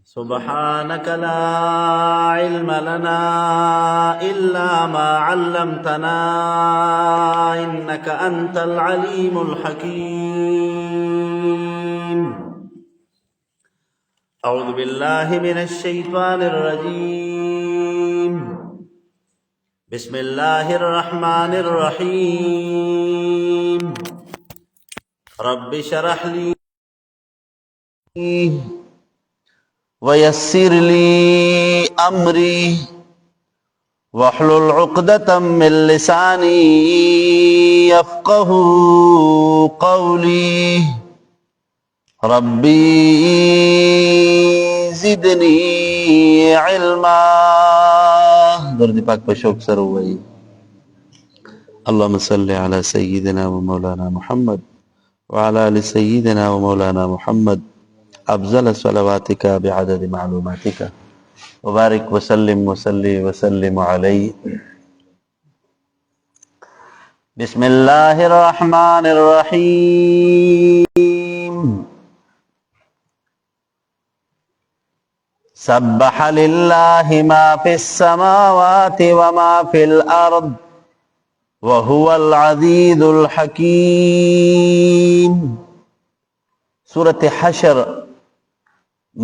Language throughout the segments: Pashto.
سبحانك لا علم لنا إلا ما علمتنا إنك أنت العليم الحكيم. أعوذ بالله من الشيطان الرجيم. بسم الله الرحمن الرحيم. رب اشرح لي ويسر لي أمري واحلل عقدة من لساني يفقه قولي. ربي زدني علما. درد پاک پر شوق سر ہوئی. اللهم صل على سيدنا ومولانا محمد وعلى آل سيدنا ومولانا محمد أفضل صلواتك بعدد معلوماتك وبارك وسلم وسلم عليه. بسم الله الرحمن الرحيم. سبح لله ما في السماوات وما في الأرض وهو العزيز الحكيم. سورة حشر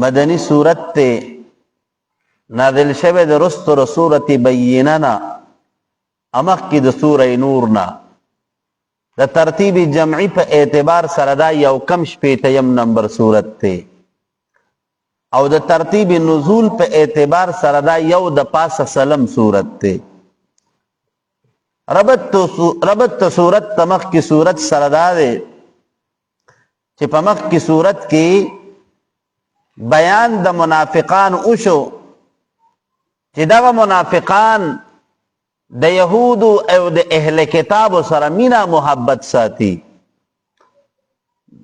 مدنی سورت تے نازل شوه د رستو سورت بیننا امخ کی د سورہ نورنا د ترتیب جمعی په اعتبار سره دا یو کم شپیتیم نمبر سورت تے او د ترتیب نزول په اعتبار سره دا یو د پاس سلم سورت تے. ربط سورت تمخ کی سورت سره دا دے چې په مخ کی سورت کی بیان د منافقان اوشو چې دغه منافقان د یهودو او د اهل کتاب سره مینا محبت ساتي.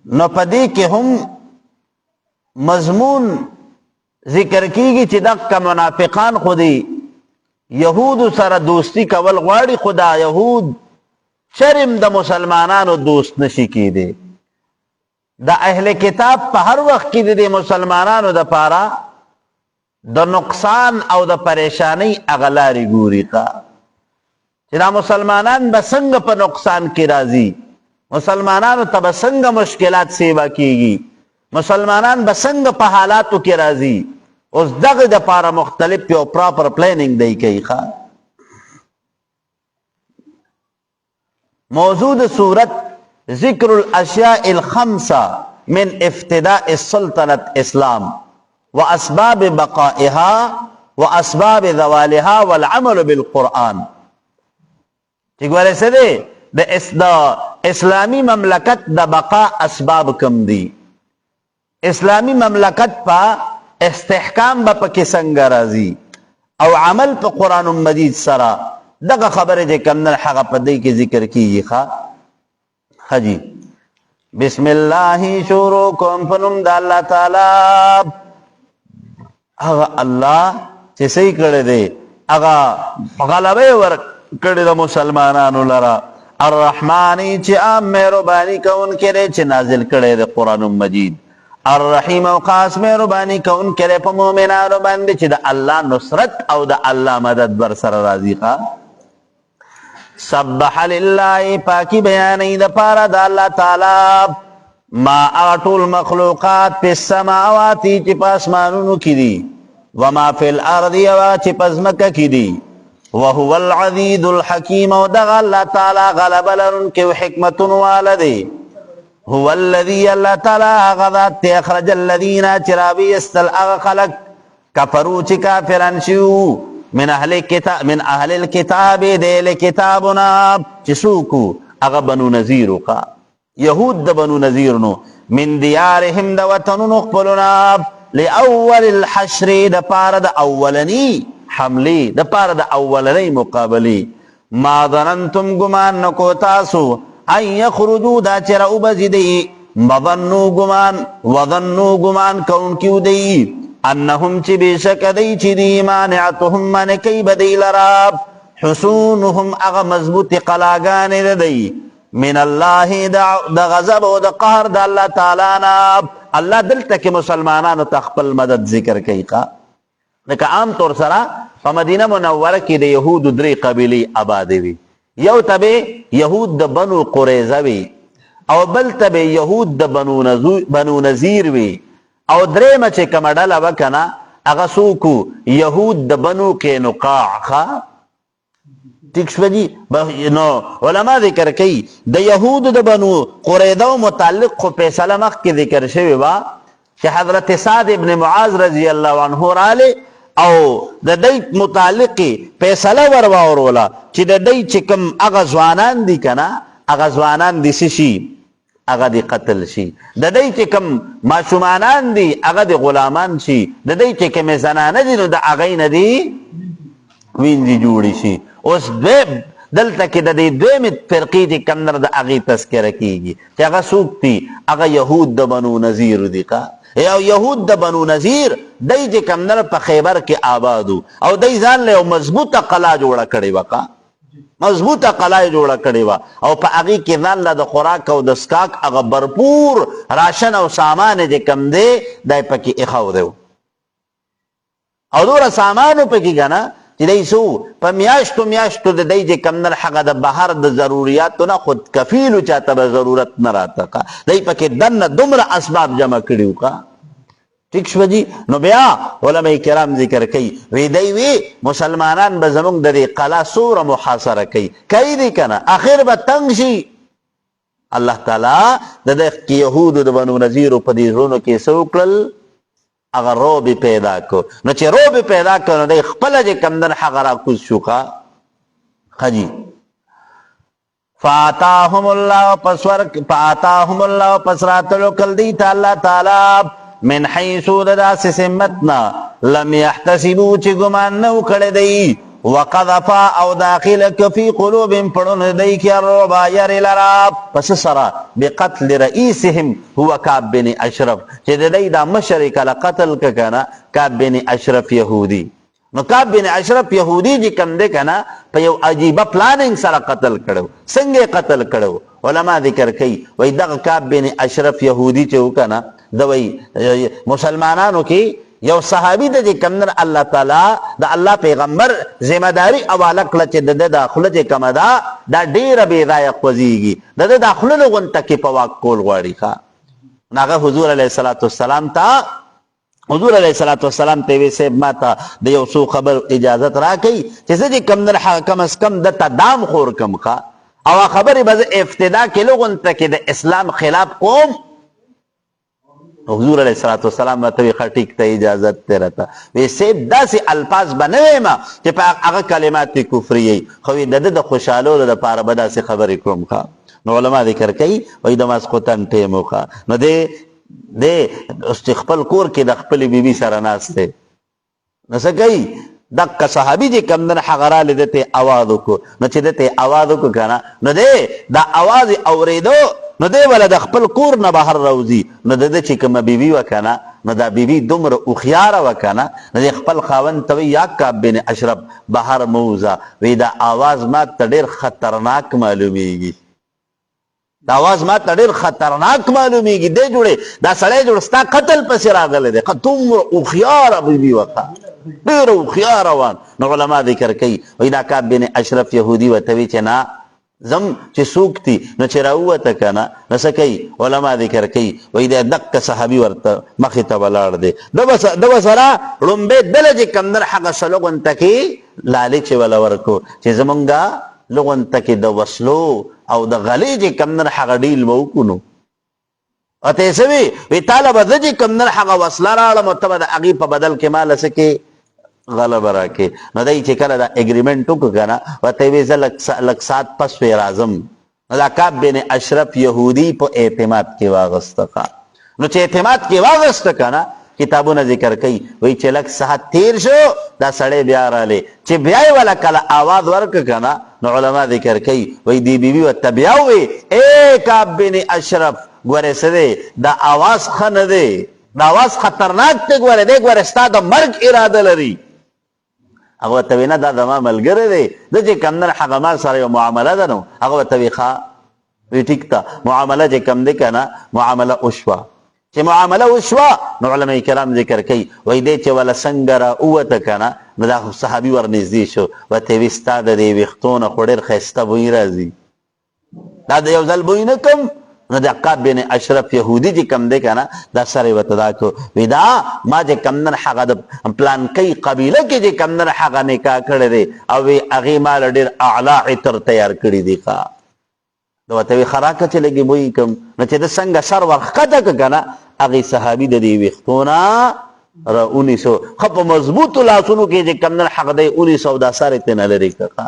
نو پدې کې هم مضمون ذکر کیږي چې دغه منافقان خودي یهودو سره دوستی کول غواړي، خدا یهود شرم د مسلمانانو دوست نشي کېدی. د اهل کتاب په هر وخت کې د مسلمانانو د پاره د نقصان او د پریشانی اغلاری ګوري تا چې دا مسلمانان به څنګه په نقصان کې راځي، مسلمانانو ته به څنګه مشکلات سیوا کیږي، مسلمانان به څنګه په حالاتو کې راځي. اوس دغه د پاره مختلف یو پراپر پلانینګ دی کوي. موضوع د صورت ذکر الاشیاء الخمسة من ابتداء السلطنة اسلام واسباب بقائها واسباب زوالها والعمل بالقرآن. چې ګوره څه دی د اسلامی مملکت د بقا اسباب کم دي، اسلامی مملکت په استحکام به پکې څنګه راځي او عمل په قرآن مجید سره دغه خبره چې کم نه هغه په دې کې ذکر کیږي. حجی بسم اللہ شروع کوم پنوم دا اللہ تعالی اغا اللہ چی سی کردے دے اغا غلبے ورک کردے دا مسلمانانو لرا الرحمانی چی عام مہربانی کون کرے چی نازل کردے دے قرآن مجید، الرحیم و خاص مہربانی کون کرے پا مومنانو باندے چی دا اللہ نصرت او دا اللہ مدد برسر رازی خواہ. سبح للہ پاکی بیانی دا پارا دا اللہ تعالی ما اغطول مخلوقات پی السماواتی چی پاسمانونو کی دی وما فی الارضی و چی پزمکہ کی دی وهو العزیز الحکیم و دا اللہ تعالی غلب لرن کے حکمتن والدی هو الذی اللہ تعالی غذات تی اخرج الذین چرابی استل اغ خلق کفرو چی کافران شیو من اهل الكتاب دیل کتابنا چسوکو اغا بنو نذیرو کا یهود دا بنو نذیرنو من دیارهم دا وطنو نقبلنا لأول الحشر دا پارا دا اولنی حملی دا پارا دا اولنی مقابلی. ما ظننتم گمان نکو تاسو ان یخرجو دا چرعو بزدی مظنو گمان کون کیو دی انہم چی بیشک دی چی دی مانعتهم من کئی بدی لراب حسونهم اغا مضبوط قلاغان دی من اللہ دا غضب و دا قهر دا اللہ تعالینا الله دلته کې مسلمانانو ته خپل مدد ذکر کوي لکه عام طور سره په مدینه منوره کې د یهودو 3 قبیلې آبادې وي. یو ته به یهود د بنو قریظه وي او بل ته به یهود د بنو نذیر وي او درېمه چې کومه ډله وه که نه هغه څوک یهود د بنو قینقاع. ٹھیک شوه جي. نو علما ذکر کوي د یهودو د بنو قریظه متعلق خو فیصله مخکې ذکر شوې وه چې حضرت سعد ابن معاذ رضی الله عنه رالی او د دې متعلق فیصله ورواوروله چې د دې چې کوم هغه ځوانان دي که نه هغه ځوانان دي څه شي هغه دي قتل شي. د دې چې کوم ماشومانان دي هغه دي غلامان شي. د دې چې کومې زنانه دي نو د هغې نه دي وینځې جوړې شي. اوس دلته کې د دې دویمې فرقې چې کوم د هغې تذکره کېږي چې هغه څوک دي هغه یهود د بنو نذیر دي. او یهود د بنو نذیر دی چې کوم نه په خیبر کې آبادو او دی ځان له یو مضبوطه قلعه جوړه کړې وه مضبوطه قلعه یې جوړه کړې وه او په هغې کې ځان له د خوراک او د څښاک هغه برپور راشن او سامان چې کوم دی دی پکې ایښو دی او دومره سامانو پکې که نه چې دی څو په میاشتو میاشتو د دی چې کوم نه هغه د بهر د ضروریاتو نه خود کفیلو چاته به ضرورت نه راته دی پکې دننه دومره اسباب جمع کړي وو. ٹھیک شوه جي. نو بیا علماء کرام ذکر کوي وی دی وی مسلمانان به زمونږ د دې قلعه څومره محاصره کوي دی که نه اخر به تنګ شي. الله تعالی د دې یهودو د بنو نذیرو په دې زړونو کې څه وکړل هغه روب پیدا کو. نو چې روب پیدا کو نو دی خپله چې کوم دی هغه راکوز شو خجي. فآتاهم الله پس راتلو کل دی تا اللہ تعالی من حیثو داسې سمتنا لم يحتسبو چې ګمان نو کړی دی وقذفا او داخل فی قلوبهم پړون دی کې الرعب یری لرا پس سره بقتل رئیسهم هو کعب بن اشرف چې د دی دا مشر کله قتل کنه کعب بن اشرف یهودی. نو کعب بن اشرف یهودی چې کوم دی کنه په یو عجیبه پلاننګ سره قتل کړو. څنګه قتل کړو علما ذکر کوي وای دغه کعب بن اشرف یهودی چې وکنه د وای مسلمانانو کې یو صحابي د چې کوم الله تعالی د الله پیغمبر ذمہ داری حواله کړه چې د داخله چې کومه ده دا ډیره بې ځایه خوځېږي د داخله غونته کې په واک کول غواړي هغه حضور علیه الصلاة والسلام ته حضور علیہ السلام ته وی صاحب ما ته د یو څو خبر اجازت راکړي چې زه چې کم نه کم از کم د تدام خور کم او خبرې به ابتدا کې لغونته کې د اسلام خلاف کوم. حضور علیہ السلام ته وی ټیک ته اجازت ته راته وی صاحب داسې الفاظ به نه وایم چې په هغه کلمات کفري خو د خوشحالو لپاره به داسې خبرې کوم. نو علما ذکر کوي وایي د ماسخوتن ټیم وخه نو دی خپل کور کې د خپل بیبي سره ناست دی نو څه کوي دغه صحابي چې کوم دی هغه رالی ده ته اواز وکړو. نو چې ده ته اواز وکړو که نه نو دی دا اواز اورېدو نو دی وله د خپل کور نه بهر راوځي. نو د ده چې کومه بیبي وه که نه نو دا بیبي دومره هوښیاره وه که نه نو دی خپل خاوند ته وایي یا کعب بن اشرف بهر مه وځه وایي دا اواز ما ته ډېر خطرناک معلومیږي دا آواز ما ته ډېر خطرناک معلومیږي دی جوړې دا سړی جوړ ستا قتل پسې راغلی دی دومره هوښیاره بیبي وه ډېره هوښیاره وه. نو علما ذکر کوي وایي دا کعب بن اشرف یهودي ورته وایي چې نه زم چې څوک دي نو چې راووته که نه نو څه کوي علما ذکر کوي وایي دی دقه صحابي ورته مخې ته ولاړ دی ده به سره لومبۍ دله چې کوم دی هغه څه لغونته کې لالچ یې وله ورکړو چې زمونږ لغونته کې د وسلو او د غلې چې کوم دی هغه ډیل به وکړو. نو ته یې څه وی تاله به زه چې کوم دی هغه وسله راوړم او ته به د هغې په بدل کې ماله څه کې غلبه راکې. نو دی چې کله دا اګریمنټ وکړو که نه ورته یې وی زه لږ ساعت پس وی راځم. نو دا کعب بن اشرف یهودي په اعتماد کې واغسته. نو چې اعتماد کې واغسته که نه کتابونه ذکر کوي وایي چې لږ ساعت تیر شو دا سړی بیا رالی چې بیا یې والا کله آواز ورکړه که نه نو علما ذکر کوي وایي دې بیبي ورته بیا ووایي ای کعب بن اشرف ګورې څه دی دا آواز ښه نه دی دا آواز خطرناک دی ګورې دی ګورې ستا د مرګ اراده لري. هغه ورته وایي نه دا زما ملګری دی ده چې کوم دی هغه ما سره یو معامله ده نو هغه ورته وایي ښه وی ټیک ده معامله چې کوم دی که نه معامله وشوه چې معامله وشوه نو علماء کرام ذکر کوي وایي دی چې وله څنګه را ووته که نه نو دا صحابي ورنږدې شو ورته ویې ستا د دې ویښتو نه خو ډېر ښایسته بوی راځي دا د یو ځل بوی نه کم نو د عقاب بن اشرف یهودي چې کم دی که نه دا سر یې ورته دا کړو وایي دا ما چې کم نن هغه د پلانکۍ قبیله کې چې کم نن هغه نکاح کړی دی او وایي هغې ما له ډېر اعلی عطر تیار کړي دي ښه نو ورته وایي خراکه چې لږې بوی کم نو چې ده څنګه سر ورښکته که که نه هغې صحابي د دې ویښتو نه را ونیسو ښه په مضبوطو لاسونو کې چې کم نن هغه دی ونیسو او دا سر یې ترېنه لرې کړه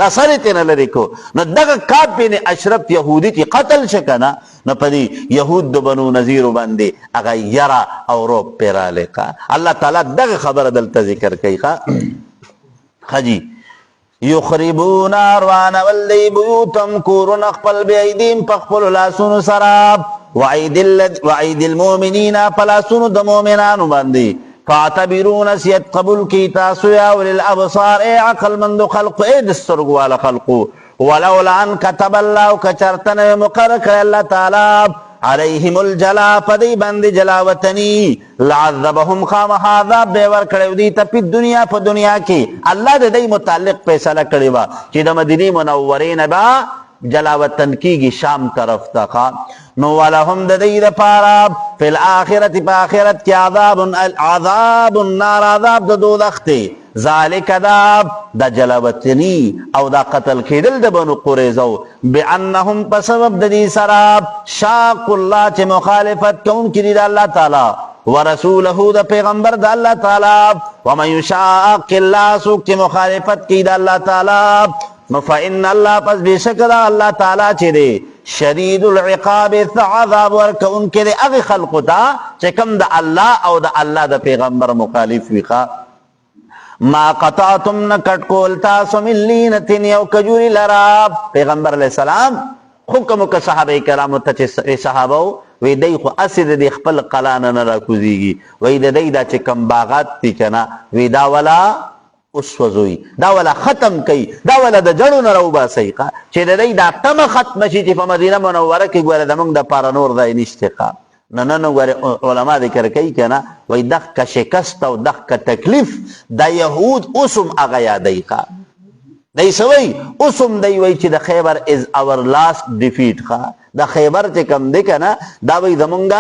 دا سر یې ترېنه لرې کړو نو دغه کعب بن اشرف یهودي چې قتل شه که نه نو په دې یهود د بنو نظیرو باندې هغه یره او روب پرې راغلی الله تعالی دغه خبره دلته ذکر کوي ښه جي یخربون اروانول دی بیوتم کورونه خپل بیدیم په خپلو لاسونو سره وعید المؤمنین په لاسونو د مؤمنانو باندې فاعتبروا نصیحت قبول کی تاسو یا اولی الابصار ای عقل مند خلق ای د سترګو والا خلقو ولولا ان كتب الله کچرتن مقرر کړی الله تعالی علیهم الجلا پدی باندې جلا وطنی لعذبهم خامخا عذاب به ورکړی دوی ته په دنیا کې الله د دې متعلق فیصله کړې وه چې د مدینې منورې نه به جلا وطن کیږي شام طرف ته نو ولهم د دې دپاره فی الاخرة په آخرت کې عذاب النار عذاب د دوزخ دی ذالک دا جلا وطنی او دا قتل کېدل د بنو قریظو بانهم په سبب د دې سره شاقوا الله چې مخالفت کوونکي دي د الله تعالی ورسوله د پیغمبر د الله تعالی ومن یشاق الله څوک چې مخالفت کوي د الله تعالی نو فإن الله پس بشک دا الله تعالی چې دی شدید العقاب عذاب ورکوونکی دی هغې خلقو ته چې کوم د الله او د الله د پیغمبر مخالف وي ما قطعتم نه کټ کول تاسو من لینتن یو کجوري لرا پیغمبر علیه السلام حکم وکړه صحابه کرامو ته چې صحابه وی دی خو اسې د دې خپل قلا نه نه راکوزېږي وی د دی دا چې کوم باغات دي که نه وی دا ولا وسوځوي دا ولا ختم کوي دا ولا د جړو نه راوباسئ چې د دی دا تمه ختمه شي چې په مدینه منوره کې ګوره زموږ دپاره نور ځای نشته نن ګوره علما ذکر کوي که نه وایي دغه شکست او دغه تکلیف د یهود اوس هم هغه یادوي دی څه وایي اوس هم دی وایي چې د خیبر از اور لاست ډیفیټ د خیبر چې کوم دی که نه دا وایي زمونږ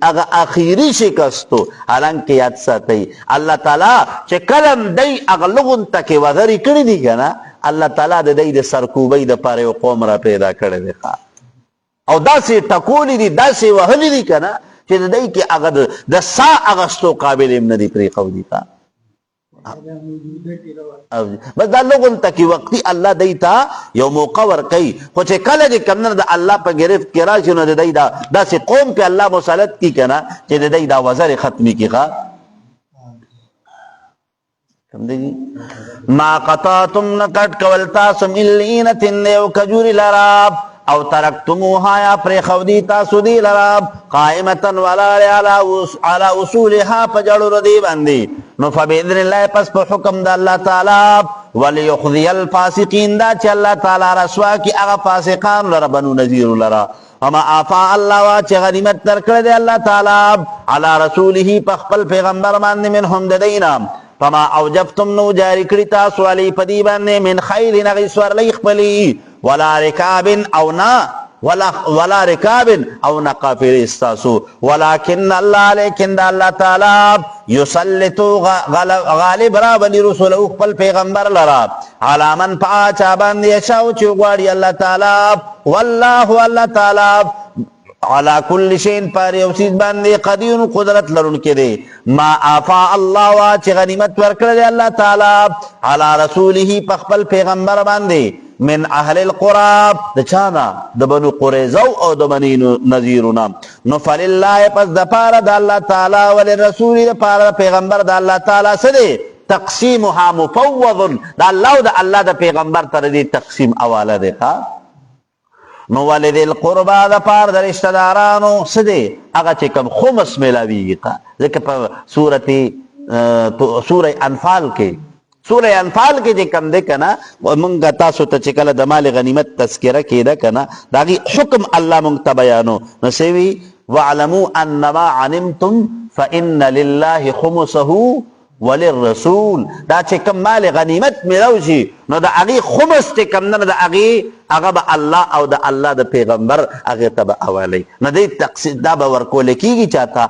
هغه اخیری شکستو حالانکه یاد ساتئ الله تعالی چې کلم دی هغه لغون ته کې وزرې کړي دي که نه الله تعالی د دی د سرکوبۍ دپاره یو قوم را پیدا کړی دی او داسې ټکولي دي داسې وهلي دي که نه چې د دی کې هغه د سا اغستو قابل هم نه دي پرېښودي بس دا لغون ته کې وقتي الله دی ته یو موقع ورکوي خو چې کله چې کوم نه د الله په ګرفت کې راشي نو د دی دا داسې قوم پې الله مسلط کي که نه چې د دی دا وزرې ختمي کړي ما قطعتم نه کټ کول تاسو من لینة یو کجوري لرا او ترکتموها یا پرېښودي تاسو دې لره قائمة ولاړې علی اصولها په جړو د دې باندې نو فبإذن الله پس په حکم د الله تعالی وليخزي الفاسقین دا چې الله تعالی رسوا کړي هغه فاسقان لره بنو نذیر لره وما آفا الله چې غنیمت درکړی دی الله تعالی علی رسوله په خپل پیغمبر باندې منهم د دینا فما اوجفتم نو جاری کړي تاسو علی په دې باندې من خیل نغې سورلۍ خپلې ولا رکاب او نا ولا رکاب او نا قافل استاسو ولكن الله لیکن دا الله تعالی یسلطو غالب را بنی رسوله خپل پیغمبر لرا علی من پاچا باندې یشاء چې غواړي الله تعالی والله الله تعالی علا کل شین پار یو چیز باندې قدیر قدرت لرونکی دی ما آفا الله چې غنیمت ورکړی دی الله تعالی علی رسوله په خپل پیغمبر باندې من اهل القرى د چانا د بنو قریظه او د بنو نذیرنا نو فلله پس د پاره د الله تعالی ولرسول د پاره پیغمبر د الله تعالی سره تقسیمها مفوض د الله او د الله د پیغمبر تر دې تقسیم حواله ده نو ولذ القربى د پاره د رشتہ دارانو سده هغه چې کوم خمس ملاویږي ځکه په سوره انفال کې سوره انفال کې چې کم دی که نه مونږ تاسو ته چې کله د مال غنیمت تذکره کېده که نه د هغې حکم الله مونږ ته بیانو نو څه وي واعلموا انما عنتم فان لله خمسه وللرسول. دا چې کوم مال غنیمت ملو شي نو د هغې خمس چې کوم نه د هغې هغه به الله او د الله د پیغمبر هغې ته به حوالی نو دی تقسیم دا به ورکولی کېږي چاته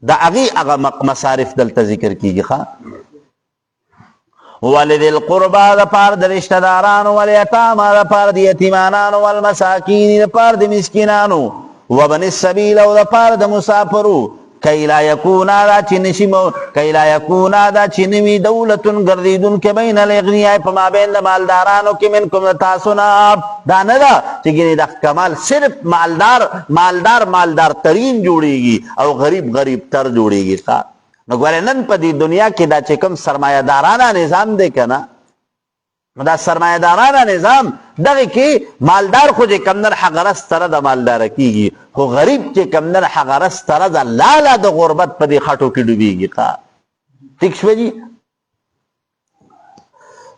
د هغې هغه مصارف دلته ذکر کېږي ښه ولذي القربى د پاره د رشته دارانو والیتاما د پاره د یتیمانانو والمساکین د پاره د مسکینانو وبن السبیل او د پاره د مسافرو کای لا یکونا دا چې نشي کای لا یکونا دا چې نوي دولتون ګرځېدونکې بین الاغنیاء په مابین د مالدارانو کې منکم د تاسو نه دا نه ده چې ګینې د کمال صرف مالدار ترین جوړیږي او غریب تر جوړیږي نو ګوره نن په دې دنیا کې دا چې کوم سرمایه دارانه نظام دی که نه نو دا سرمایه دارانه نظام دغه کې مالدار خو چې کمدن حقرس سره د مالداره کېږي خو غریب چې کمدن حقرس سره د لاله د غربت په دې خټو کې ډوبېږي ټیک شوه جي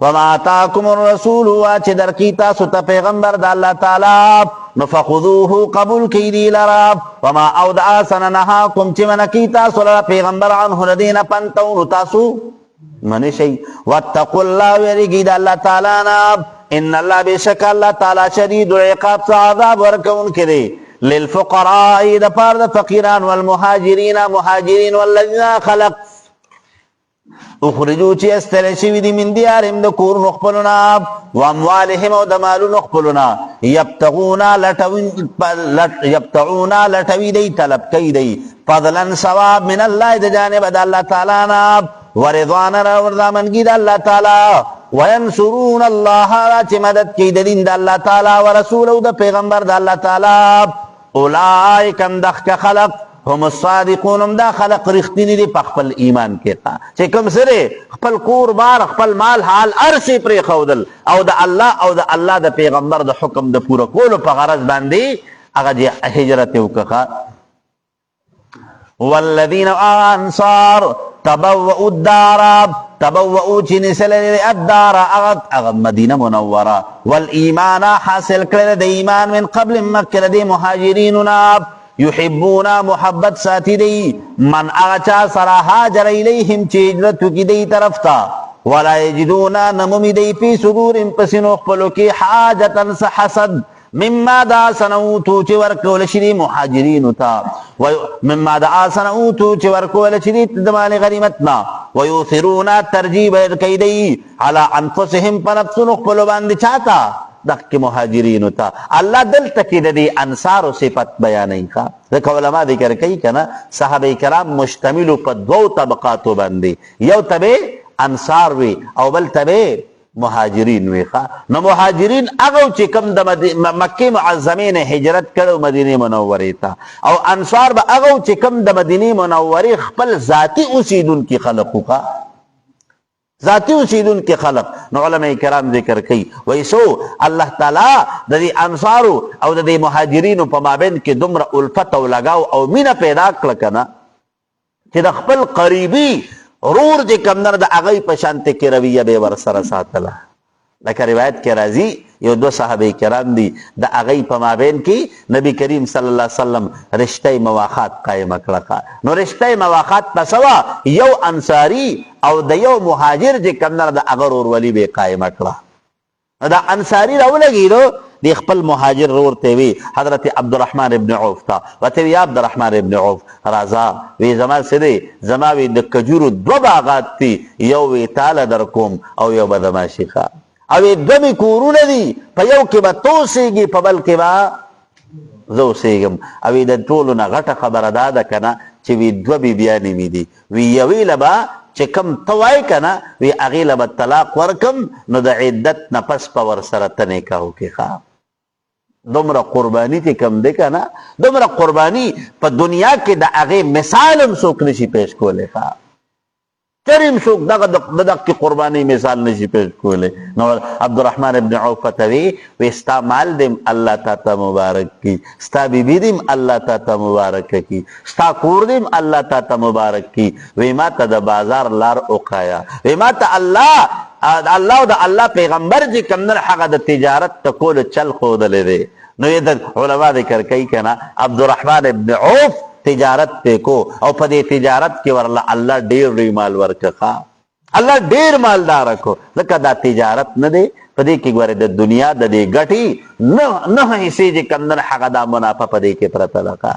وما آتاکم الرسول چې درکې تاسو ته پیغمبر د الله تعالی نو فخذوه قبول کړئ دې لره وما او د آسن نهاکم چې منع کړي تاسو لره پیغمبر عنه له دې نه پنتو تاسو منع شئ واتقوا الله ویریږئ د الله تعالی نه ان الله بشک الله تعالی شدید العقاب څه عذاب ورکوونکی دی للفقراء د پاره د فقیران والمهاجرین مهاجرین والذین خلق اخرجو چې استل شوي دي من دیارهم د کورونو خپلونه واموالهم او د مالونو خپلونه یبتغون لټوي دی طلب کوي دی فضلا ثواب من الله د جانب د الله تعالی نه ورضوان رضامندګي د الله تعالی وینصرون الله چې مدد کوي د دین د الله تعالی ورسول او د پیغمبر د الله تعالی اولئک اندخ خلق هم الصادقون هم دا خلق رښتیني دي په خپل ایمان کې چې کوم سره خپل کور بار خپل مال حال ارسي پرېښودل او د الله د پیغمبر د حکم د پوره کولو په غرض باندې هغه هجرت وکړه والذین انصار تبوؤوا الدار تبوؤوا چې نسل الدار هغه مدینه منوره والایمان حاصل کړل د ایمان من قبل مکه د مهاجریننا یحبونا محبت ساتي دی من اغچا سره هاجر الیهم چې هجرت وکړي دی طرف ته ولا یجدونا نمومي دی فی صدورهم پسینو خپلو کې حاجتا څه حسد مما دا سنوتو چې ورکول شي مهاجرینو ته مما دا سنوتو چې ورکول شي د مال غنیمت نه ویؤثرون ترجیح کوي دی علی انفسهم په نفسونو خپلو باندې چاته دغه مهاجرینو ته الله دلته کې د دې انصارو صفت بیانوي ځکه علما ذکر کوي که نه صحابه کرام مشتملو په دوو طبقاتو باندې یو ته انصار وي او بل ته مهاجرین وي نو مهاجرین هغه چې کوم د مکې معظمې نه هجرت کړو مدینې منورې ته او انصار به هغه چې کوم د مدینې منورې خپل ذاتي اوسیدونکي خلق وکړه ذاتی اوسیدونکي خلق نو علماء کرام ذکر کوي وایي سو الله تعالی د دې انصارو او د دې مهاجرینو په مابین کې دومره الفت او لګاو او مینه پیدا کړه که نه چې د خپل قریبي رور چې کوم نه د هغوی په شانتې کې رویه به یې ورسره ساتله لکه روایت کې راځي یو دو صحابه کرام دي د هغوی په مابین کې نبی کریم صلی الله علیه وسلم رشته مواخات قایمه کړه نو رشته مواخات په سوا یو انصاري او د یو مهاجر چې کوم نه د هغه ورورولي به یې قایمه کړه دا انصاري راولګېدو د خپل مهاجر رور ته وی حضرت عبدالرحمن ابن عوف ته ورته وی عبدالرحمن ابن عوف راځه وی زما څه دی زما وی د کجورو دوه باغات دي یو وی تاله در کوم او یو به زما شي او دوه مې کورونه دي په یو کې به ته اوسېږي په بل کې به زه اوسېږم او د ټولو نه غټه خبره دا ده که نه چې وی دوه بیبیانې مې دي وی یوې له به چې کم ته وایې که نه وی هغې له به طلاق ورکم نو د عدت نه پس به ورسره ته نکاح وکړې دومره قرباني چې کم دی که نه دومره قرباني په دنیا کې د هغې مثال هم څوک نشي پیش کولی چریم څوک دغه د دغې قرباني مثال نشي پیش کولی نو عبدالرحمن ابن عوف ته وی ستا مال دیم الله تا ته مبارک کی ستا بیبي دیم الله تا ته مبارک کی ستا کور دیم الله تا ته مبارک کی وی ما ته د بازار لار وښایه وی ما ته الله او د الله پیغمبر چې کوم نه هغه د تجارت ته کولو چل ښودلی دی نو یہ علماء ذکر کئی کنا عبدالرحمن ابن عوف تجارت پہ کو او پدے تجارت کے ورلہ اللہ ډیر ری مال ورکا اللہ ډیر مالدار کو لکه دا تجارت نه دی پدې کې ګوره د دنیا د دې ګټي نه حصے چې کمندر حق دا منافع پدې کې پرته لکه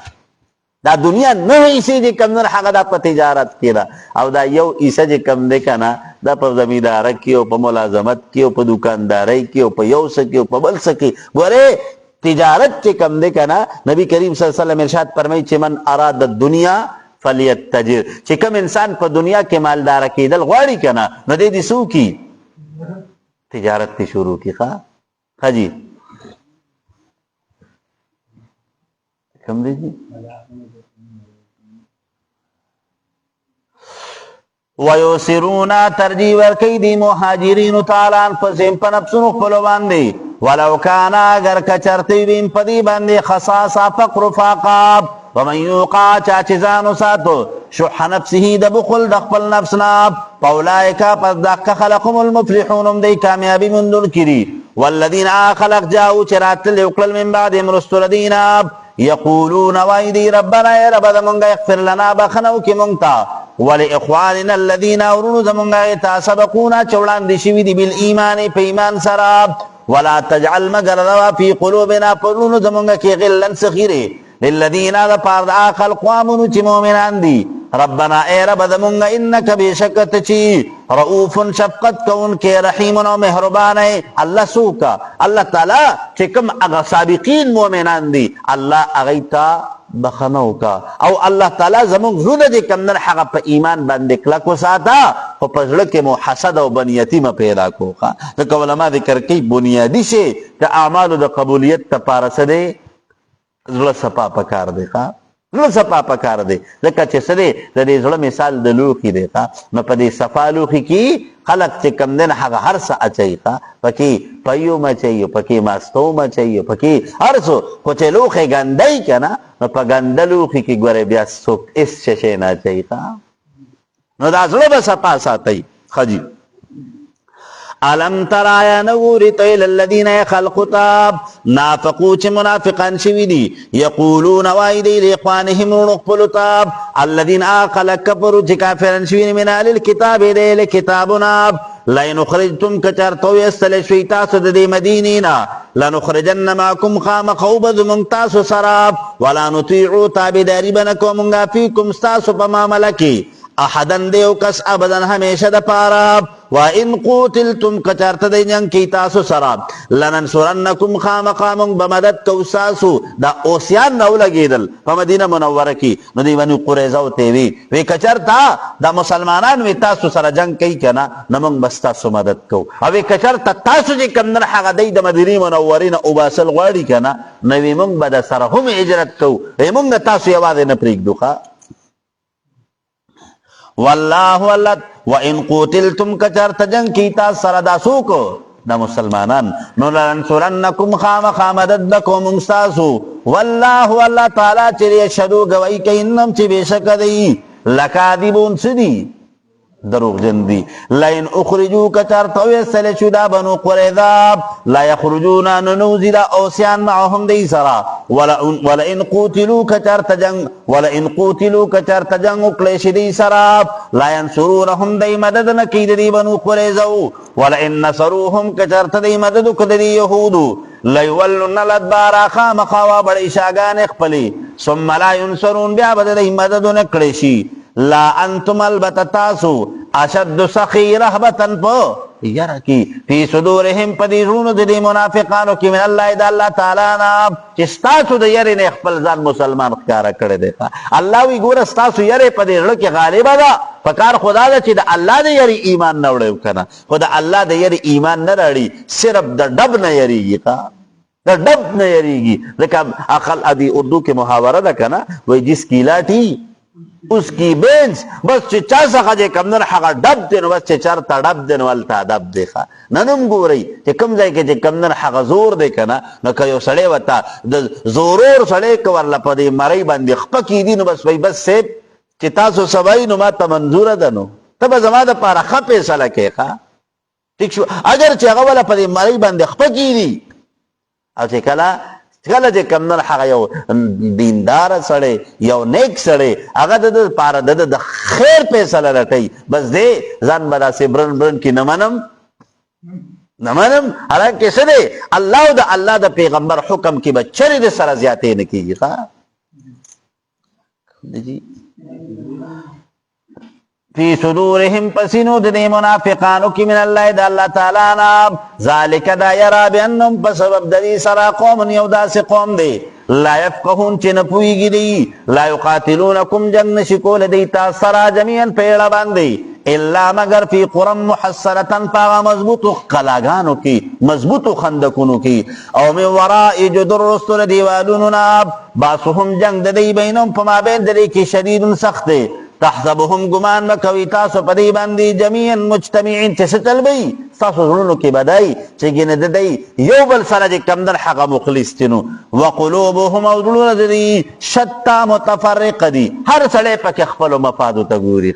دا دنیا نه حصے چې کمندر حق دا په تجارت کې دا او دا یو حصہ چې کم دی کنه دا په زمیندار کې او په ملازمت کې او په دکاندارۍ کې او په یو څه کې او په بل څه کې ګوره تجارت چې کم دی کنه نبی کریم صلی الله علیه وسلم ارشاد فرمایي چې من اراد الدنیا فلیتجر چې کوم انسان په دنیا کې مالدار کېدل غواړي کنه نو دې سو کی تجارت تی شروع کی ها جی کم دی جی وَيُسِرُونَ ترجیح ورکی دی مہاجرین تعالی انفسهم پنفسنو خپلو باندی ولو کانا اگر کچرتی بیم پدی باندی خصاصا فقر فاقاب ومن یوقع چاچزانو ساتو شح نفسه د بخل د خپل نفسنا فاولائکا پس دقا خلقهم المفلحون دی کامیابی مندل کری والذین خلق جاؤ چرات لیوکلل من بعدهم رسول دینا یقولون وایدی ربنا ای رب دمونگا اغفر لنا بخنو کی مونگتا ولإخواننا الذین اورونو دمونگا ایتا سبقونا چولان دشوی دی بالایمان پی ایمان سراب ولا تجعل مگر روا فی قلوبنا پرونو دمونگا کی غلن سخیره للذین دا پارد آخل قوامنو چی مومنان دی ربنا اے رب دمونگا انکا بیشکت چی رؤوف شفقت کون کے رحیمن و مہربان ہے اللہ سوکا اللہ تعالی چکم اگا سابقین مومنان دی اللہ اغیتا بخنو کا او اللہ تعالی زمونگ زود دے کمدن حقا پا ایمان باندک لکو ساتا خو پزلک مو حسد و بنیتی ما پیدا کو خوا لکا علماء ذکر کی بنیادی سے کہ اعمالو دا قبولیت تا پارس دے زړه صفا پکار دی ښا زړه صفا پکار دی ځکه چې څه دی د دې زړه مثال د لوښي دی ښا نو په دې صفا لوښي کې خلق چې کم دی نه هغه هر څه اچوي ښا پکې پیو مچوي پکې ماستو مچوي پکې هر څه خو چې لوښی ګندی که نه نو په ګنده لوښي کې ګورې بیا څوک هېڅ شی نه اچوي ښا نو دا زړه به صفا ساتئ ښه جي علم ترایا نوری تیل الذین خلقتاب نافقو چه منافقان شوی دی یقولون وائی دی لیقوانهم رنقبلتاب الذین آخل کفرو چه کافران شوی من آل الكتاب دی لکتابنا لئن اخرجتم کچرتو یستل شویتاسو دی مدینینا لنخرجن ماکم خام خوبد منتاسو سراب ولا نطیعو تابداری بنکو منگا فیکم ستاسو پما ملکی احدن دیو کس ابدن ہمیشہ دا پارا وَإِن قُوتِلْتُمْ کچارت دی جنگ کی تاسو سراب لَنَنْسُرَنَّكُمْ خَامَقَامُنْ بمدد کوساسو دا اوسیان نو لگی دل پا مدینہ منور کی نو دی ونی قریزو تیوی وی کچارتا دا مسلمانان وی تاسو سر جنگ کی کنا نمونگ بستاسو مدد کو اوی کچارتا تاسو جی کمدن حق دی دا مدینی منورین اوباسل غواری کنا نوی مونگ بدا سر هم اجرت کو وی مونگ تاسو یواد نپریک دوخا واللہ واللہ وَإِن قُوتِلْتُمْ کچرت جنگ کیتا سرداسو کو دا مسلمانان نو لننصرنکم خام خامدد بکو منستاسو واللہ واللہ تعالی چلی شدو گوئی که انم چی بیشک دی لکادبون سدی دروغ جندی لئن اخرجو کچرت ویسل شدا بنو قریضاب لا یخرجونا ننوزی دا اوسیان معهم دی سرا ولئن قوتلو کچرت جنگ اکلیش دی سرا لا ینصرونهم دی مدد نکید دی بنو قریضو ولئن نصروهم کچرت دی مدد کد دی یهودو لیولن الادبارا خام خوا بڑی شاگان اخپلی ثم لا ینصرون بیا بد دی مدد نکلیشی لا انتم البتتاسو اشد سخی رحبتن پو یرکی فی صدورهم پدیرون دی منافقانو کی من اللہ دا اللہ تعالیٰ نام چستاسو دا یری نے اخپل زان مسلمان خکارا کرے دیکھا اللہ وی گورا ستاسو یری پدیر لکی غالبا دا فکار خدا دا چی دا اللہ دا یری ایمان نوڑے کنا خدا اللہ دا یری ایمان نرڑی صرف دا ڈب نہ یری گی دا ڈب نہ یری گی لیکن اقل ادی اردو کے محاورہ دا کنا وی جس کی لاٹھی اس کی بینچ بس چی چا سخا جے کمدن حقا ڈب دین بس چی چرتا ڈب دین والتا ڈب دیخا ننم گو رئی چی کم جائے کہ چی کمدن حقا زور دیکھنا نکا یو سڑے وطا زورور سڑے کور لپا دی مرائی باندی خپکی دی نو بس وی بس سیب چی تاسو سبائی نو ما تا منظور دنو تب زمان دا پارا خپے سلکے خوا اگر چی اغوالا پا دی مرائی باندی خپکی دی او چی کلا کله چې کمدن هغه یو دیندار سړی یو نیک سړی هغه د پاره د خیر فیصله لټوي بس دی ځان به داسې برن برن کې نه منم حالانکه څه دی الله او د الله د پیغمبر حکم کې به چرې د سره زیاتې نه کېږي فی صدورهم پسینو د دې منافقانو کې من الله د الله تعالی نه ذالک دا یرا بانهم په سبب د دې سره قوم یو داسې قوم دی لا یفقهون چې نه پوهیږي دی لا یقاتلونکم جنگ نشي کول دی تاسو سره جميعا پیړه باندې الا مگر فی قرم محصنه پاغه مضبوطو قلاګانو کې مضبوطو خندقونو کې او من وراء جدر رسل دیوالونو نه باسهم جنگ د دې بینهم په مابین د دې کې شدید سخت دی تحسبهم گمان بکوي تاسو په دې باندې جميعا مجتمعين چې ستل وي تاسو زړونو کې بدای چې ګنه د دې یو بل سره د کمدن حق مخلص تنو وقلوبهم او دې شتا متفرق دي هر سړی په خپل مفاد ته ګوري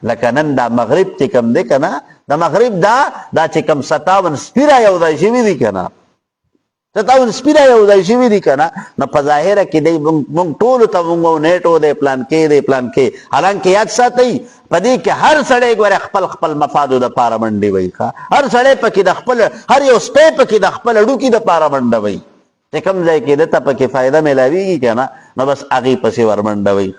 لکه نن دا مغرب چې کم دی کنه د مغرب دا چې کم 57 سپیره یو ځای شوي دي کنه 57 سپیره یو ځای شوي دي کنه نو په ظاهره کې دی موږ ټولو ته موږ نیټو دی پلان کې حالانکه یاد ساتئ په دې کې هر سړی ګوره خپل مفادو د پاره منډې وي هر سړی پکې د خپل هر یو سپی پکې د خپل ډوکي د پاره منډه وي چې کوم ځای کې دته پکې فایده ملاویږي کنه نو بس هغې پسې ورمنډه وي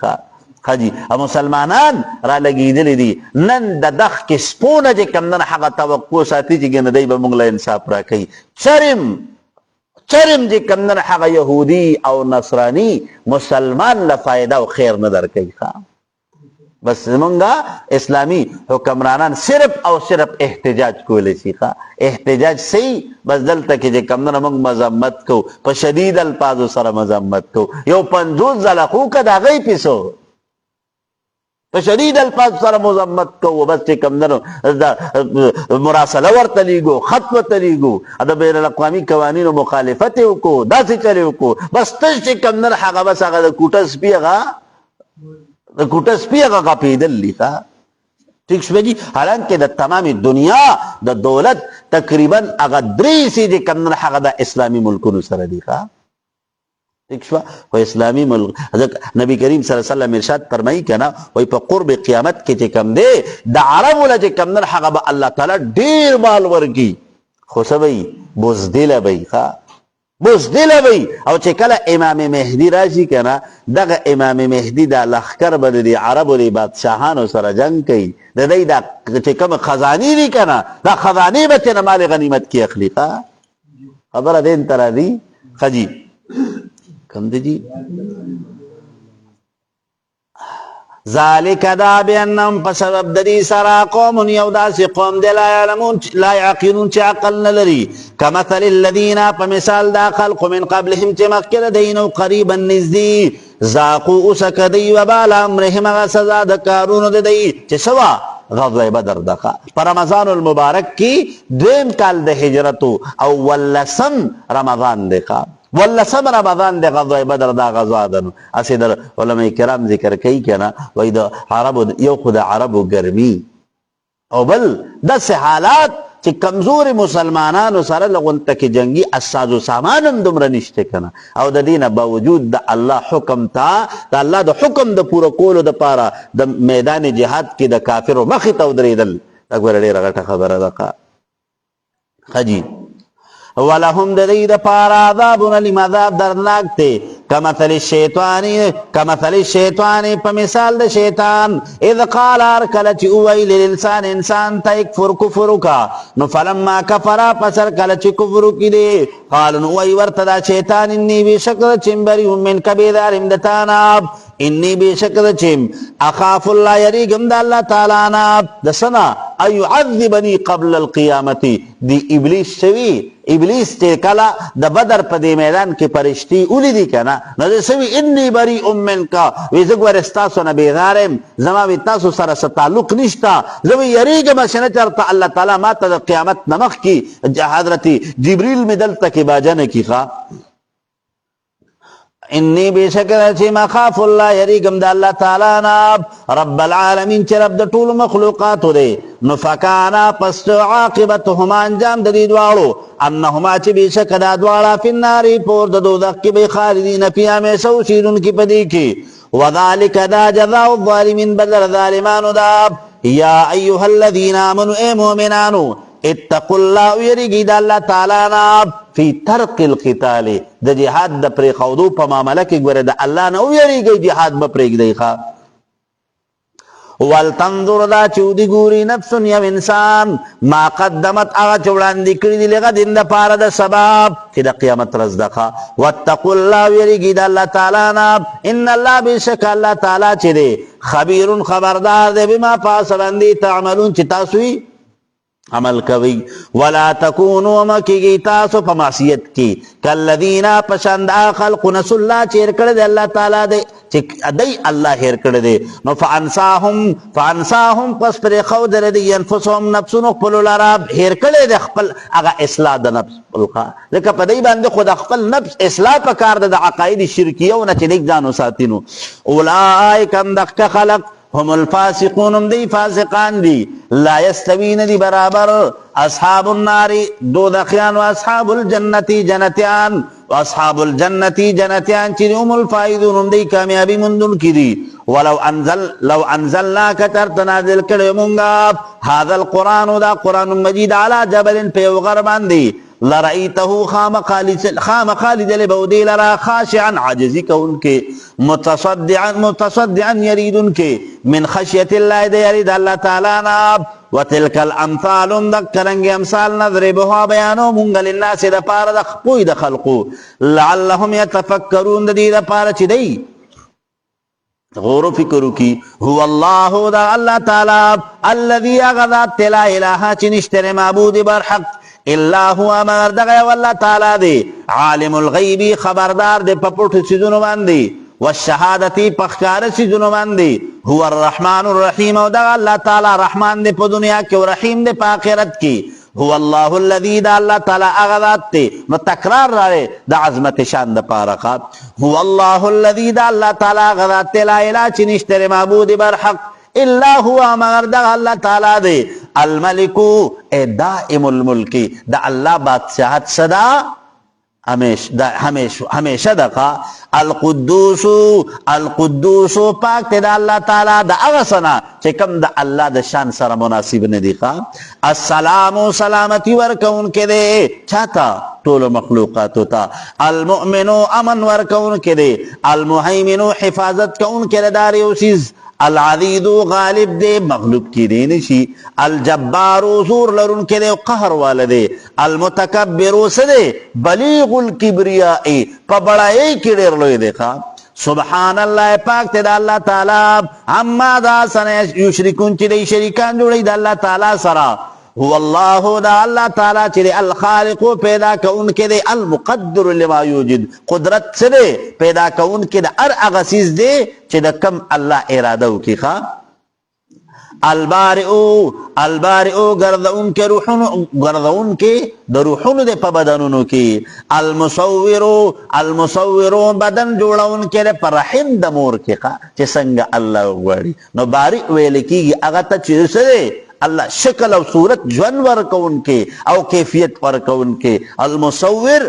خجی مسلمانان را لګېدلي دي نن د دغ کې سپونه چې کوم نن هغه توقع ساتي چې ګنه دی به موږ له انصاف راکوي چرم چې کوم نن هغه یهودي او نصراني مسلمان له فایده او خیر نه درکوي بس زمونږه اسلامي حکمرانان صرف او صرف احتجاج کولی شي احتجاج صحیح بس دلته کې چې کوم نه موږ مذمت کوو په شدید الفاظو سره مذمت کوو یو 50 ځله خو که د هغې پیسو په شدید الفاظ سره مذمت کوو بس چې کوم نه مراسله ورته لیږو خط ورته لیږو د بین الاقوامي قوانینو مخالفت یې وکړو داسې چلې وکړو بس تش چې کوم نه هغه بس هغه د کوټه سپي هغه غپېدلي ٹھیک شوه جي حالانکه د تمامي دنیا د دولت تقریبا هغه 3 کم نه هغه د اسلامي ملکونو سره دي ٹھیک شوه خو اسلامي ملک نبی کریم صلی الله علیه وسلم ارشاد فرمایي کنه وای په قرب قیامت کې چې کم دی د عربو له چې کم نه هغه به الله تعالی ډیر مال ورکي خو سوي بوزدله وي بوزدله وي او چې کله امام مهدي راشي کنه دغه امام مهدي د لخر به د عربو د بادشاهانو سره جنگ کوي د دې د چې کوم خزاني دي کنه دا خزاني به چې مال غنیمت کې اخلي خبره دین تر دي خجی کم دی جی ذالک دا بینم په سبب د دې سره قوم یو داسې قوم دی لا یعلمون لا یعقلون چې عقل نه لري کمثل الذین په مثال دا خلق من قبلهم چې مخکې دین او قریبا نږدې ذاقوا اوسک دی وبال امرهم هغه سزا د کارونو د دی چې سوا غزوه بدر دغه په رمضان المبارک کې دویم کال د هجرت او ولسم رمضان دی ولسم رمضان د غزوه بدر دا غزوه ده نو اسې در علماء کرام ذکر کوي کنه وای د عربو یو خو د عربو ګرمي او بل داسې حالات چې کمزور مسلمانانو سره لغونته کې جنگي اساس او سامان هم دومره نشته کنه او د دینه باوجود د الله حکم ته د الله د حکم د پوره کولو د پاره د میدان جهاد کې د کافرو مخې ته ودرېدل دا ګوره ډېره غټه خبره ده خجی ولهم د دې د پاره عذاب الیم عذاب درناک دی کمثل الشیطان په مثال د شیطان اذ قال ارکلت اویل للانسان انسان ته کفر کفر کا نو فلما کفر پسر کله چې کفر کړي قال نو وی ورته دا شیطان انی بشکر چمبری من کبیدار امدتانا انی بشکر چم اخاف الله یریګم د الله تعالی نه د سنا ایعذبنی قبل القیامت دی ابلیس شوی ابلیس چې کله د بدر په دې میدان کې فرشتي ولیدي کنه نو د سوي انی بریء منک وی زه ګوره ستاسو نه بیزارم زما وی تاسو سره څه تعلق نشته زه وی یریږم چې نه چېرته الله تعالی ما ته د قیامت نه مخکې حضرت جبریل مې دلته کې باجنه کیږي انی بشکر چې مخاف الله یریګم د الله تعالی نه رب العالمین چې رب د ټول مخلوقات دی نو فکانا پس عاقبتهما انجام د دې دواړو انهما چې بېشکه دا دواړه فی النار پور د دوزخ کې به خالدین فیها همیشه اوسېدونکي په دې کې وذلک دا جزاء الظالمین بدل ظالمانو دا یا ایها الذین آمنوا اے مؤمنانو اتقوا الله ویریږئ د الله تعالی نه فی ترک القتال د جهاد د پرېښودو په معامله کې ګوره د الله نه ویریږئ جهاد به پرېږدئ ښه ولتنظر دا چې ودې ګوري نفس یو انسان ما قدمت هغه چې وړاندې کړي دي لغدین دپاره د سبب چې د قیامت ورځ ده ښه واتقوا الله ویریږئ د الله تعالی نه ان الله بېشکه الله تعالی چې دی خبیر خبردار دی بما په هڅه باندې تعملون چې تاسو عمل کوي ولا تکونوا مکیږئ تاسو په معصیت کې کالذین پشان هغه خلقو نسوا الله چې هېر کړی دی الله تعالی دی چې دی الله هېر کړی دی نو فانساهم پس پرېښود د دوی انفسهم نفسونو خپلو لره هېر کړی دی خپل هغه اصلاح د نفس ځکه په دی باندې خو د خپل نفس اصلاح پکار ده د عقاید شرکیو نه چې نیک ځان وساتي نو اولئک همدغه خلق هم الفاسقون هم دی فاسقان دی لا یستوین دی برابر اصحاب النار دوزخیان و اصحاب الجنتی جنتیان و اصحاب الجنتی جنتیان چی هم الفائدون هم دی کامیابی مندون کی دی ولو انزلنا کترت نازل کړی مونږه هذا القرآن دا قرآن مجید علی جبل په یو غر باندې لرأیته خامخا لیدلی به ودې لره خاشعا عاجزي کوونکې متصدعا یریدونکې من خشیت الله د یرید الله تعالی نه وتلک الامثال دکرنګ امثال نضربها بیانو مونږ للناس دپاره د پوی د خلقو لعلهم یتفکرون د دې دپاره چې دی غور و فکر وکړي هو الله دا الله تعالی الذي هغه ذات لا اله چې نشته معبود برحق الا هو مگر دغه والله تعالی دی عالم الغیب خبردار دی په پټو څیزونو باندې والشهادتی په ښکاره څیزونو باندې هو الرحمن الرحیم او دغه الله تعالی رحمان دی په دنیا کې او رحیم دی په آخرت کې هو الله الذي دا الله تعالی هغه ذات دی نو تکرار راغی د عظمت شان دپاره هو الله الذي دا الله تعالی هغه ذات لا اله چې نشته معبود برحق الا هو مگر دغه الله تعالی دی الملکو دائم الملکی دا الله بادشاہت صدا ہمیشہ دقا القدوس پاک تے دا اللہ تعالی دا اغسنا چکم دا اللہ دا شان سر مناسب ندیقا السلام سلامتی ورکون کے دے چاہتا طول مخلوقاتو تا المؤمنو امن ورکون کے دے المحیمنو حفاظت کون کے دے داری اسیز العدیدو غالب دے مغلوب کی دے نشی الجبارو زور لرن کے دے قہر والدے المتکبرو سدے بلیغ الکبریائی پا بڑائی کی دیر لوئی دیکھا سبحان اللہ پاک تے دا اللہ تعالی اما دا سنے یشرکون چی دے شریکان جوڑی دا اللہ تعالی سرا هو الله دا اللہ تعالی چی دے الخالق پیدا کون کے دے المقدر لما یوجد قدرت سے دے پیدا کون کے دے ار اغسیز دے چی دا کم اللہ ارادو کی خواہ البارئو گردون کے دا روحون دے پا بدنونو کی المصورو بدن جوڑون کے دے پر رحم دا مور کی خواہ چی سنگ اللہ گواری نو بارئ ویلکی گی اغتا چی سے دے اللہ شکل او صورت جون ورکون کے او کیفیت ورکون کے المصور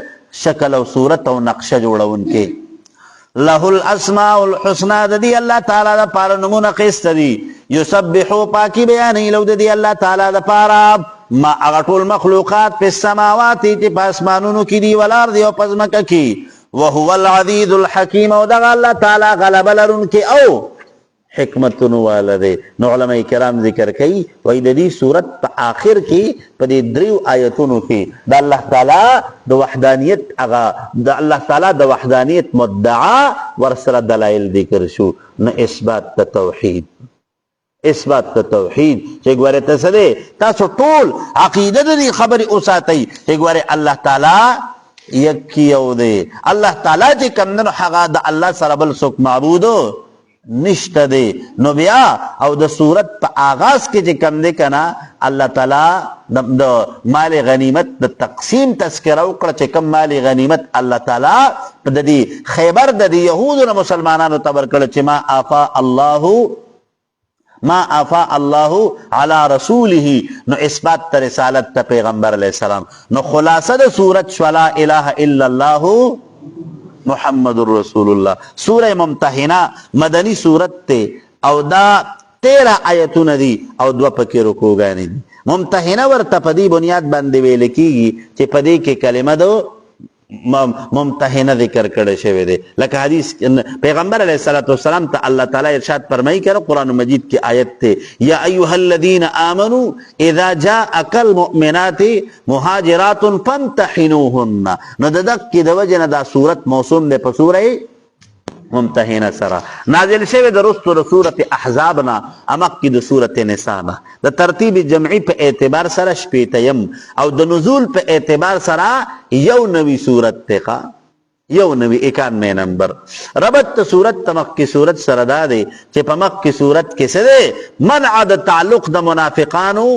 شکل او صورت او نقشہ جوڑون کے لہ الاسماء الحسنى دی اللہ تعالی دا پارا نمون قیست دی یسبحو پاکی بیانی لو دی اللہ تعالی دا پارا ما اغٹو المخلوقات پی السماواتی تی پاسمانونو کی دی والارد او پزمکا کی وهو العزیز الحکیم او دا اللہ تعالی غلب لرن کے او حکمتونو والده نو علماء کرام ذکر کئی وی دا دی صورت پا آخر کی پا دی دریو آیتونو کی دا اللہ تعالی دا وحدانیت دا اللہ تعالی دا وحدانیت مدعا ورسر دلائل ذکر شو نو اثبات تا توحید چگوارے تسدے تاسو طول عقیدت دی خبر اساتی چگوارے اللہ تعالی یکیو دے اللہ تعالی چی کمدنو حقا دا اللہ سربل سک معبودو نشته دی نو بیا او د صورت په آغاز کې چې کم دی کنه الله تعالی د مال غنیمت د تقسیم تذکره وکړه چې کم مال غنیمت الله تعالی په د دې خیبر د یهودو مسلمانانو ته ورکړه چې ما آفا الله ما افا الله علی رسوله نو اثبات ته رسالت ته پیغمبر علیہ السلام. نو خلاصه د سورت شو لا اله الا الله محمد رسول الله. سوره ممتحنه مدنی سورت ته او دا 13 آیتونه دي او 2 پکې رکوګانی دي. ممتحنه ورته په دې بنیاد باندې ویل کیږي چې په دې کې کلمه دو ممتحنه ذکر کړی شوی دی. لکه حدیث پیغمبر علیه السلام ته الله تعالی ارشاد فرمایي کړه قرآن مجید کی آیت ته یا ایها الذین آمنوا اذا جاءک المؤمنات مهاجرات فامتحنوهن. نو د دک د وجنه دا صورت موسوم ده په سوره ممتحنه سره نازل شوی د رستو د سورت احزابنا امک د سورت نساء د ترتیب جمعی په اعتبار سره شپیتیم او د نزول په اعتبار سره یو نوی سورت ته یو نوی 91 نمبر. ربط سورت مکی سورت سره دا دی چې په مکی سورت کې څه دی منع د تعلق د منافقانو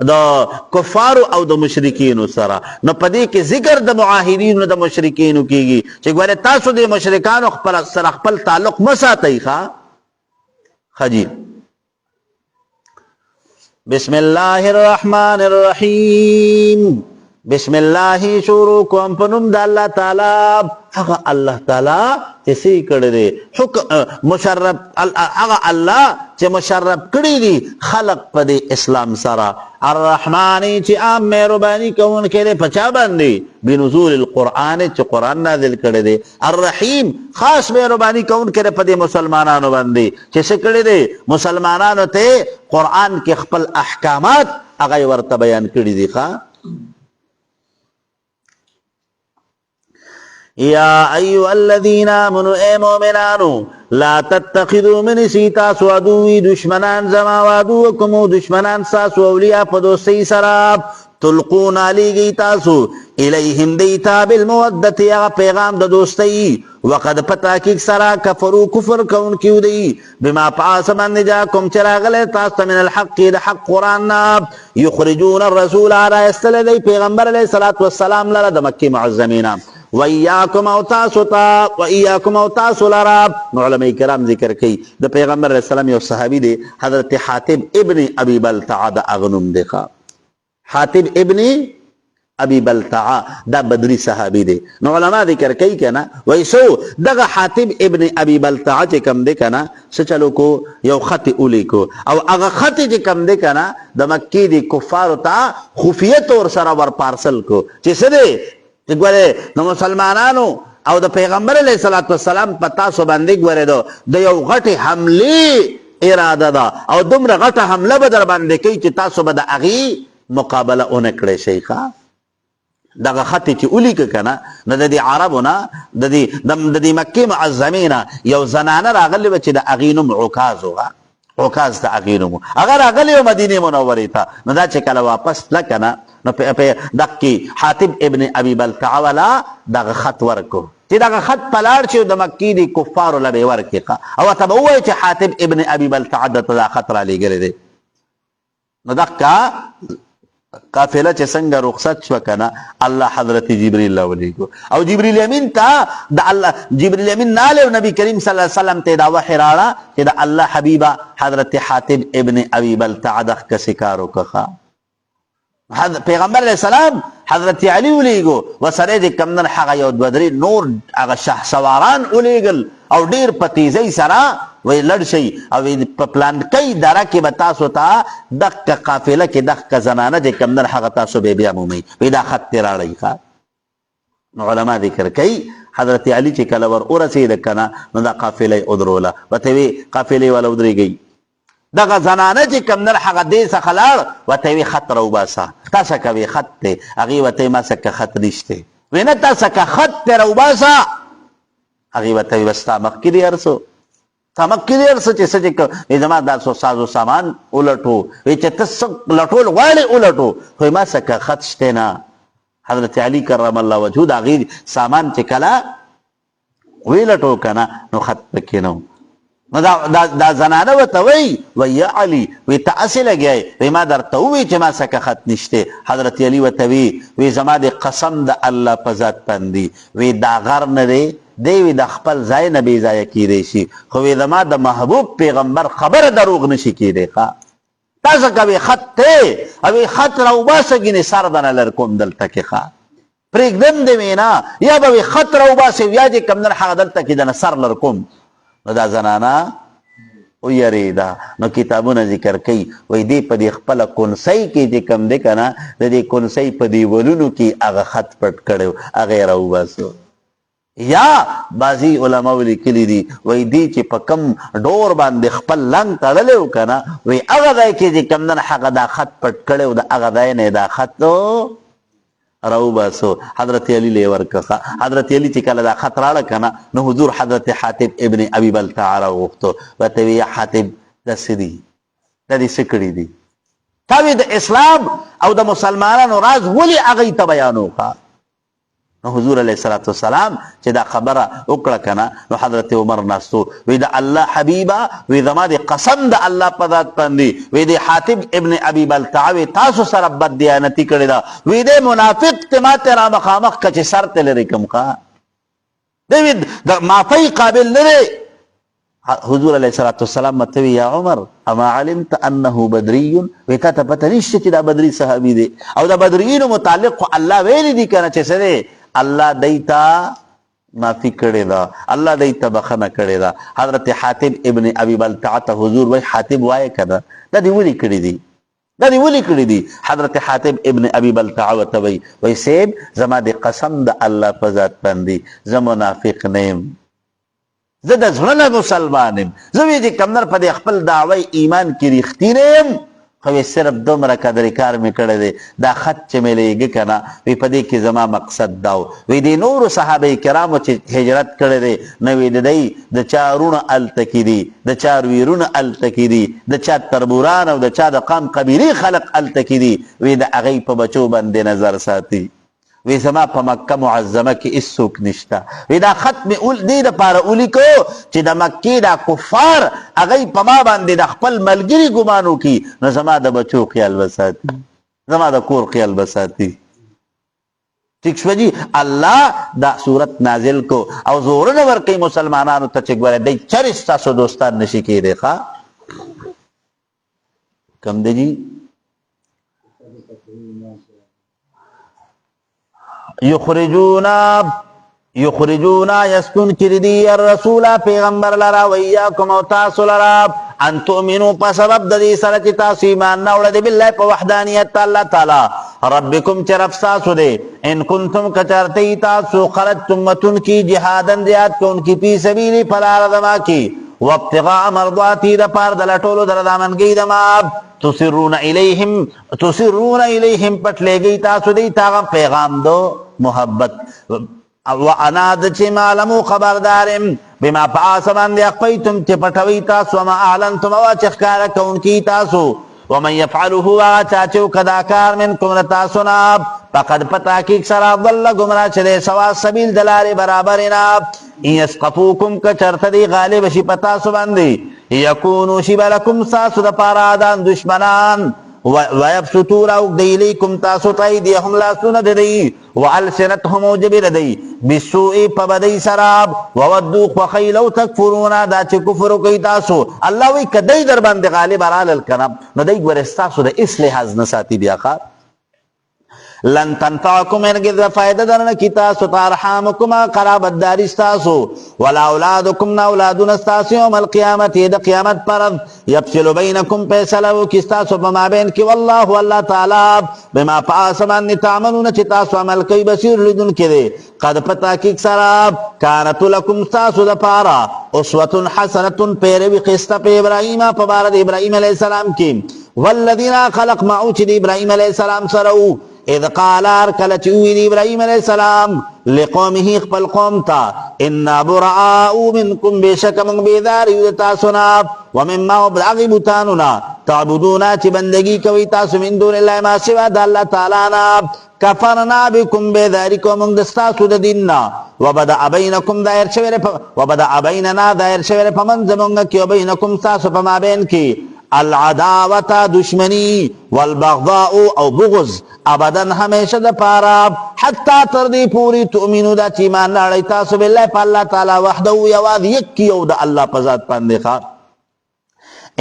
د کفارو او د مشرکینو سره. نو پدې کې ذکر د معاهدینو د مشرکینو کیږي چې ګوره تاسو د مشرکانو خپل سره خپل تعلق مساتئ خجی. بسم الله الرحمن الرحیم. بسم الله شروع کوم په نوم د الله تعالی هغه الله تعالی چې سې کړی دی مشرف هغه الله چې مشرف کړی دی خلق په دې اسلام سره. الرحمن چې عام مهرباني کوونکی دی په چا باندې بنزول القرآن چې قرآن نازل کړی دی. الرحیم خاص مهرباني کوونکی دی په دې مسلمانانو باندې چې څه کړی دی مسلمانانو ته قرآن کې خپل احکامات هغه ورته بیان کړي دي. یا ایها الذین آمنوا اے مومنانو لا تتخذوا من سیتاسو عدوی دشمنان زما وعدوکم دشمنان ساسو اولیاء په دوستۍ سره تلقون علیگی تاسو الیہم دیتا بالمودت یا پیغام دا دوستی وقد پتاکیک سرا کفرو کفر کون کیو دی بما پاس من نجاکم چراغل تاستا من الحق دا حق قرآن یخرجون الرسول آرہ استل دی پیغمبر علیہ السلام لرا دا مکی معظمین وَإِيَّاكُمْ أَوْتَاسُ لَرَابْ. علماء کرام ذکر کی دا پیغمبر علیہ السلام یو صحابی دے حضرت حاتب ابن ابی بلتعا دا اغنم دیکھا. حاتب ابن ابی بلتعا دا بدری صحابی دے. نو علماء ذکر کی کنا ویسو دا حاتب ابن ابی بلتعا چے کم دے کنا سچلو کو یو خط اولی کو او اگا خط چے کم دے کنا دا مکی دی کفارو تا خفیت اور سرا ور پارسل کو چے سدے گوره نو مسلمانانو او د پیغمبر علیہ السلام پتا سو باندې گوره دو د یو غټي حمله اراده ده او دومره غټه حمله به در باندې کوي چې تاسو به د اغي مقابله اونکړئ شيخه. دغه خط چې اولی کنه نه د عربونه د مکه معظمینه یو زنانه راغلی چې د اغینم عکاز د اغینم اگر اغلی مدینه منوره ته نو دا چې کله واپس لکنه نو په دکی حاتب ابن ابی بلتعا والا دغه خط ورکو چې دغه خط پلار چې د مکی دی کفارو لبه ورکی او ته وای چې حاتب ابن ابی بلتعا د خط را لګری دی. نو دکا قافله چې څنګه رخصت شو کنه الله حضرت جبرئیل ولېګو او جبرئیل امین ته د الله جبرئیل امین ناله نبی کریم صلی الله علیه وسلم ته دا وحی راړه چې د الله حبیبا حضرت حاتب ابن ابی بلتعا د کسکارو کخه پیغمبر علیہ السلام حضرت علی ولیگو وسره د کمنن حق یو دوادری نور هغه شه سواران ولیگل او ډیر پتیزی سره وی لړ شي او په پلان کې دره کې بتا سوتا دغه قافله کې دغه زنانه د کمنن حق تاسو به بیا مومي وی دا خط راړی ښا. نو علما ذکر کوي حضرت علی چې کله ور اورسید کنه نو دا قافله ادروله وته وی قافله ولا ودریږي دغه زنانه چې کمنر حق دې څخه لاړ وته وی خط روباسا تاسو کوي خط ته هغه وته ما څخه خط نشته وینه تاسو کا خط روباسا هغه وته وستا مخکې ارسو تمکې ارسو چې څه چې زما د سازو سامان ولټو وی چې تاسو لټول غواړي ولټو خو ما څخه خط شته نه. حضرت علی کرم الله وجهه دا غیر سامان چې کلا ویلټو کنه نو خط پکې نو دا زنانه وته وی یا علی وی تاسو لګی وی ما درته وی چې ما څخه خط نشته. حضرت علی وته وی زما د قسم د الله په ذات باندې وی دا غر نه دی دیوی د خپل ځای نه بې ځایه کیدی شي خو وی زما د محبوب پیغمبر خبره دروغ نشي کیدی تاسو کوي خط ته او خط راوباسه ګینه سر دنه لر کوم دلته کې پرېږدم دې وینا یا به خط راوباسه یا چې کم دن هغه دلته کې دنه سر لر کوم نو دا زنانه ویریدا نو کتابونه ذکر کوي وای دی په دې خپل کونسۍ کې چې کم دی کنه د دې کونسۍ په دیوالونو کې هغه خط پټ کړو هغه راوباسو یا بعضی علماء لیکلي دي وای دی چې په کم ډور باندې خپل لنګ تړلی و کنه وای هغه ځای کې چې کم دن هغه دا خط پټ کړی و د هغه ځای نه دا خط راوباسو حضرت علی له ورکه حضرت علی چې کله دا خط راړه کنه نو حضور حضرت حاتب ابن ابي بلتعه راوغوښتو ورته وی حاتب داسې دي دا دې څه کړي دي تا وی د اسلام او د مسلمانانو راز ولې هغوی ته بیانوکړه نو حضور علیه الصلاة والسلام چې دا خبره وکړه کنه نو حضرت عمر ناستو وی د الله حبیبه وی زما د قسم د الله په ذات باندې وی د حاتب ابن ابي بلتعه وی تاسو سره بد دیانتي کړې ده وی د منافق ته ماته را مخامخ که چې سر ته لرې کړم دی د معافۍ قابل نه دی حضور علیه الصلاة والسلام مته وی یا عمر اما علمت انه بدري وی تا ته پته نشته چې دا بدري صحابي دی او د بدريینو متعلق الله ویلي دي کنه چې څه الله دیتا معافی کړی دا الله دیتا بخنه کړی دا حضرت حاتب ابن ابي بلتعه ته حضور وای حاتب وای کړه دا دی ولي کړی دی دا دی ولي کړی دی حضرت حاتب ابن ابي بلتعه ته وای سیب زما د قسم د الله په ذات باندې زه منافق نیم زه د زړه مسلمان یم زه وی چې کمنر په خپل دعوی ایمان کې رښتینی یم خو صرف دومره قدرې کار مې کړی دی دا خط چې مې لیږه کنه وی په دې کې زما مقصد دا و وی د نورو صحابه کرامو چې هجرت کړی دی نو وی د دی د چا وروڼه هلته کې دي د چا ویرونه هلته کې دي د چا تربوران او د چا د قام قبیلې خلق هلته کې دي وی د هغوی په بچو باندې نظر ساتي وی زما په مکه معظمه کې هیڅوک نشته وی دا خط مې دې دپاره ولیکو چې د مکې دا کفار هغوی په ما باندې د خپل ملګري ګمان وکړي نو زما د بچو خیال به ساتي زما د کور خیال به ساتي ٹھیک شوه جی الله دا صورت نازل کو او زورونه ورکوي مسلمانانو ته چې ګوره دی چرې ستاسو دوستان نشي کېدی کم دی جی یخرجونا یسکن کردی الرسول پیغمبر لرا ویاکم او تاسو لرا ان تؤمنو په سبب د دې سره چې تاسو ایمان نه وړئ بالله په وحدانیت الله تعالی ربکم چې رب تاسو دی ان کنتم کچرتی تاسو خرجتم متن کی جهادن زیاد کونکي فی سبیلی فلار دما کی وابتغاء مرضاتی د پار د لټولو در دامنګي دما تسرون الیہم پټلېږئ تاسو دی تاغه پیغام دو محبت وانا د چې معلمو خبردارم بما پاسمان دی اخفیتم چې پټوي تاسو وما اعلنتم او چې ښکاره کوونکي تاسو ومن يفعله هغه چا چې کدا کار منکم تاسو نه فقد پتاکیک سره ضل گمراه چره سوا سبیل دلاره برابر نه یسقفوکم کچرته دی غالب شي پتا سو باندې یکونو شبلکم ساسو د پارادان دشمنان ويبسطوا راوږدي الیکم تاسو ته ایدیهم لاسونه دی والسنتهم وجبر دی بالسوء فبدی سراب وودوا وخیل او تکفرون دا چې کفر کوي تاسو الله وی کدی در باندې غالب رال الکرم نو دی ورستاسو د اصلاح نه ساتي بیا لن تنفعكم ارغذ فائدہ درنه کی تاسو ترحمکم قرابت دار تاسو ولا اولادکم اولادون تاسو یوم القیامت د قیامت پر یفصل بینکم فیصله کی تاسو په مابین کې والله والله تعالی بما پاسمان تعملون چې تاسو عمل کوي بصیر لیدون کړي قد پتا کی سراب کانت لکم تاسو د پارا اسوه حسنه پیروی قسط په ابراهیم په بار د ابراهیم علیه السلام کې والذین خلق معه چې ابراهیم علیه السلام سره اذ قال ارکل چوی ابراهیم علیہ السلام لقومه خپل قوم تا انا براء منکم بشک من بیدار تاسونا ومما ابغي بوتاننا تعبدونا چې بندگی کوي تاسو من دون الله ما سوا د الله تعالی نا کفرنا بكم بذلكم من دستاسو د دیننا وبدا بینکم دایر شوره وبدا بیننا دایر شوره پمن زمونږ کې بینکم تاسو په مابین کې العداوة دشمنی والبغضاء او بغض ابدا ہمیشہ دا پارا حتی تردی پوری تؤمنو دا چیمان لڑی تاسو باللہ پا اللہ تعالی وحدو یواز یکیو دا اللہ پزاد پاندے خواه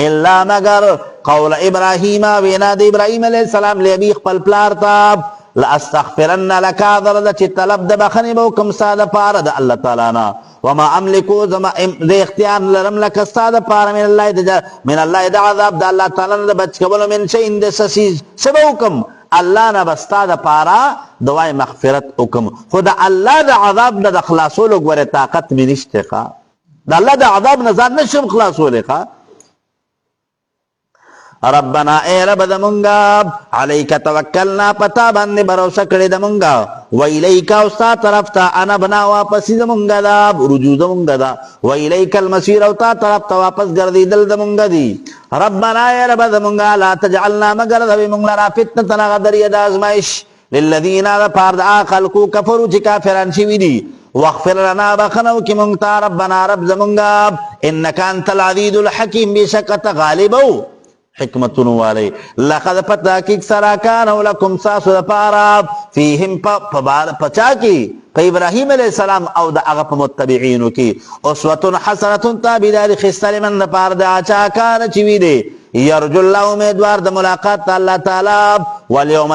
الا مگر قول ابراہیم وینا دا ابراہیم علیہ السلام لے خپل پلار تاب لاستغفرن لکا درد چی طلب دا بخنی بو کم سادہ پارا دا اللہ تعالی نا وما املکو زما دے اختیار لرم لکا سادہ پارا من اللہ دا عذاب دا اللہ تعالی نا دا بچ کبولو من شئین دا سسیز سبو کم اللہ نا بستا دا پارا دوائی مغفرت حکم خدا اللہ دا عذاب نا دا خلاصو لوگ ور طاقت میں نشتے خواہ دا اللہ دا عذاب نظار نشم خلاصو لے خواہ ربنا اے رب دمونگا علیک توکلنا پتا باندے بروسہ کڑے دمونگا ویلیکا استا طرف تا انبنا واپسی دمونگا دا رجوع دمونگا دا ویلیک المسیر اوتا طرف تا واپس گردی دل دمونگا دی ربنا اے رب دمونگا لا تجعلنا مگر دبی مونگلا را فتنتنا غدر ید آزمائش للذین دا پارد آخلقو کفرو چی کافران شوی دی واغفر لنا بخنو کی مونگتا ربنا رب دمونگا انکا انت العزیز الحکیم بیشکت غالبو حکمتن والے لقد پتاکیک سراکانو لکم ساسو دا پارا فیہم پچا کی پا ابراہیم علیہ السلام او دا اغپ متبعینو کی اسوتن حسنتن تابداری خستل من دا پار دا چاکان چوی دے یرجو اللہ امیدوار دا ملاقات تا اللہ تعالی والیوم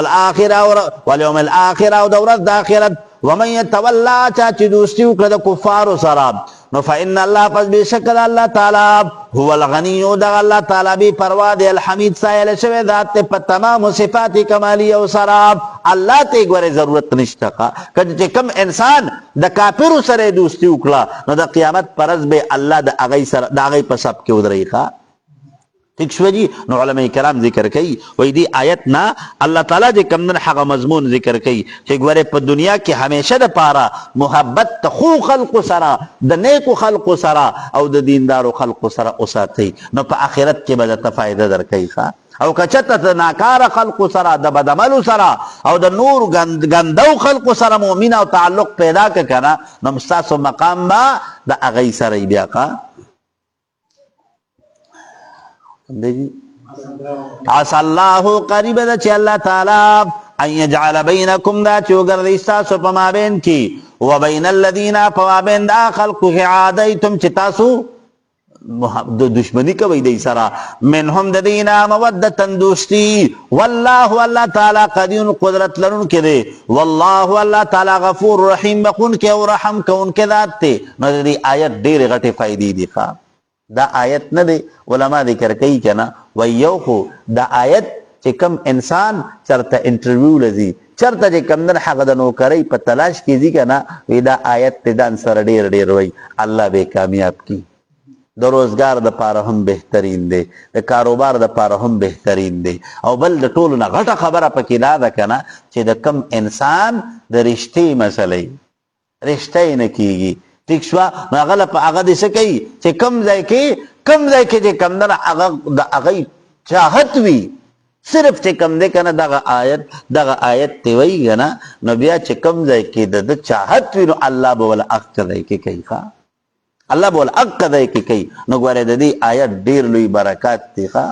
الاخر او دورت دا آخرت ومن یتولا چاچی دوستی اکرد کفار سراب نو فإن اللہ پس بے شکل اللہ تعالی هو الغنیو دا اللہ تعالی بھی پرواد الحمید سائل شوی ذات پا تمام صفات کمالی او سراب اللہ تے گوارے ضرورت نشتقا کہ کم انسان دا کافر سر دوستی اکلا نو دا قیامت پرز بے اللہ دا اغی پا سب کے ادرائی خواہ ٹھیک شو جی نو علماء کرام ذکر کئی وی دی آیت نا اللہ تعالیٰ جے کمدن حق مضمون ذکر کئی کہ گورے پا دنیا کی ہمیشہ دا پارا محبت تا خو خلق سرا دا نیکو خلق سرا او دا دیندارو خلق سرا اساتی نو پا آخرت کے بدتا فائدہ در کئی خواہ او کچتا تا ناکار خلق سرا دا بدعملو سرا او دا نور گندو خلق سرا مومن او تعلق پیدا کنا نو مستاسو مقام با دا اغی سرائی بیا خواہ عسى الله قریب دا چی اللہ تعالی ان یجعل بینکم دا چوگر دیستاسو پما بین کی و بین الذین پما بین دا خلقو عادیتم چی تاسو دشمنی کوي دی سرا منهم د دینا مودتن دوستی والله الله تعالی قدیر قدرت لرون کې دی والله الله تعالی غفور رحیم بخون کې او رحم کون کې ذات ته نو دې آیت ډېر غټه فائدې دي ښا دا آیت نه دی علما ذکر کوي کنا ویو خو دا آیت چې کم انسان چرته انټرویو لذي چرته چې کم دن حق د نوکرۍ په تلاش کې دي کنا وی دا آیت ته دان سره ډېر ډېر وای الله به کامیاب کی د روزگار د پاره هم بهترین دی د کاروبار د پاره هم بهترین دی او بل د ټولو نه غټه خبره پکې دا ده کنه چې د کم انسان د رشتې مسلې رشتې نه کیږي ٹھیک شو نو هغه په هغه د څه کوي چې کم ځای کې چې کم دن هغه د هغه چاهت وي صرف چې کم دی کنه دغه آیت ته وایي کنه نو بیا چې کم ځای کې د چاهت وي نو الله به ول حق ځای کې کوي ښا الله بول حق ځای کې کوي نو ګوره د دې آیت ډیر لوی برکات دي ښا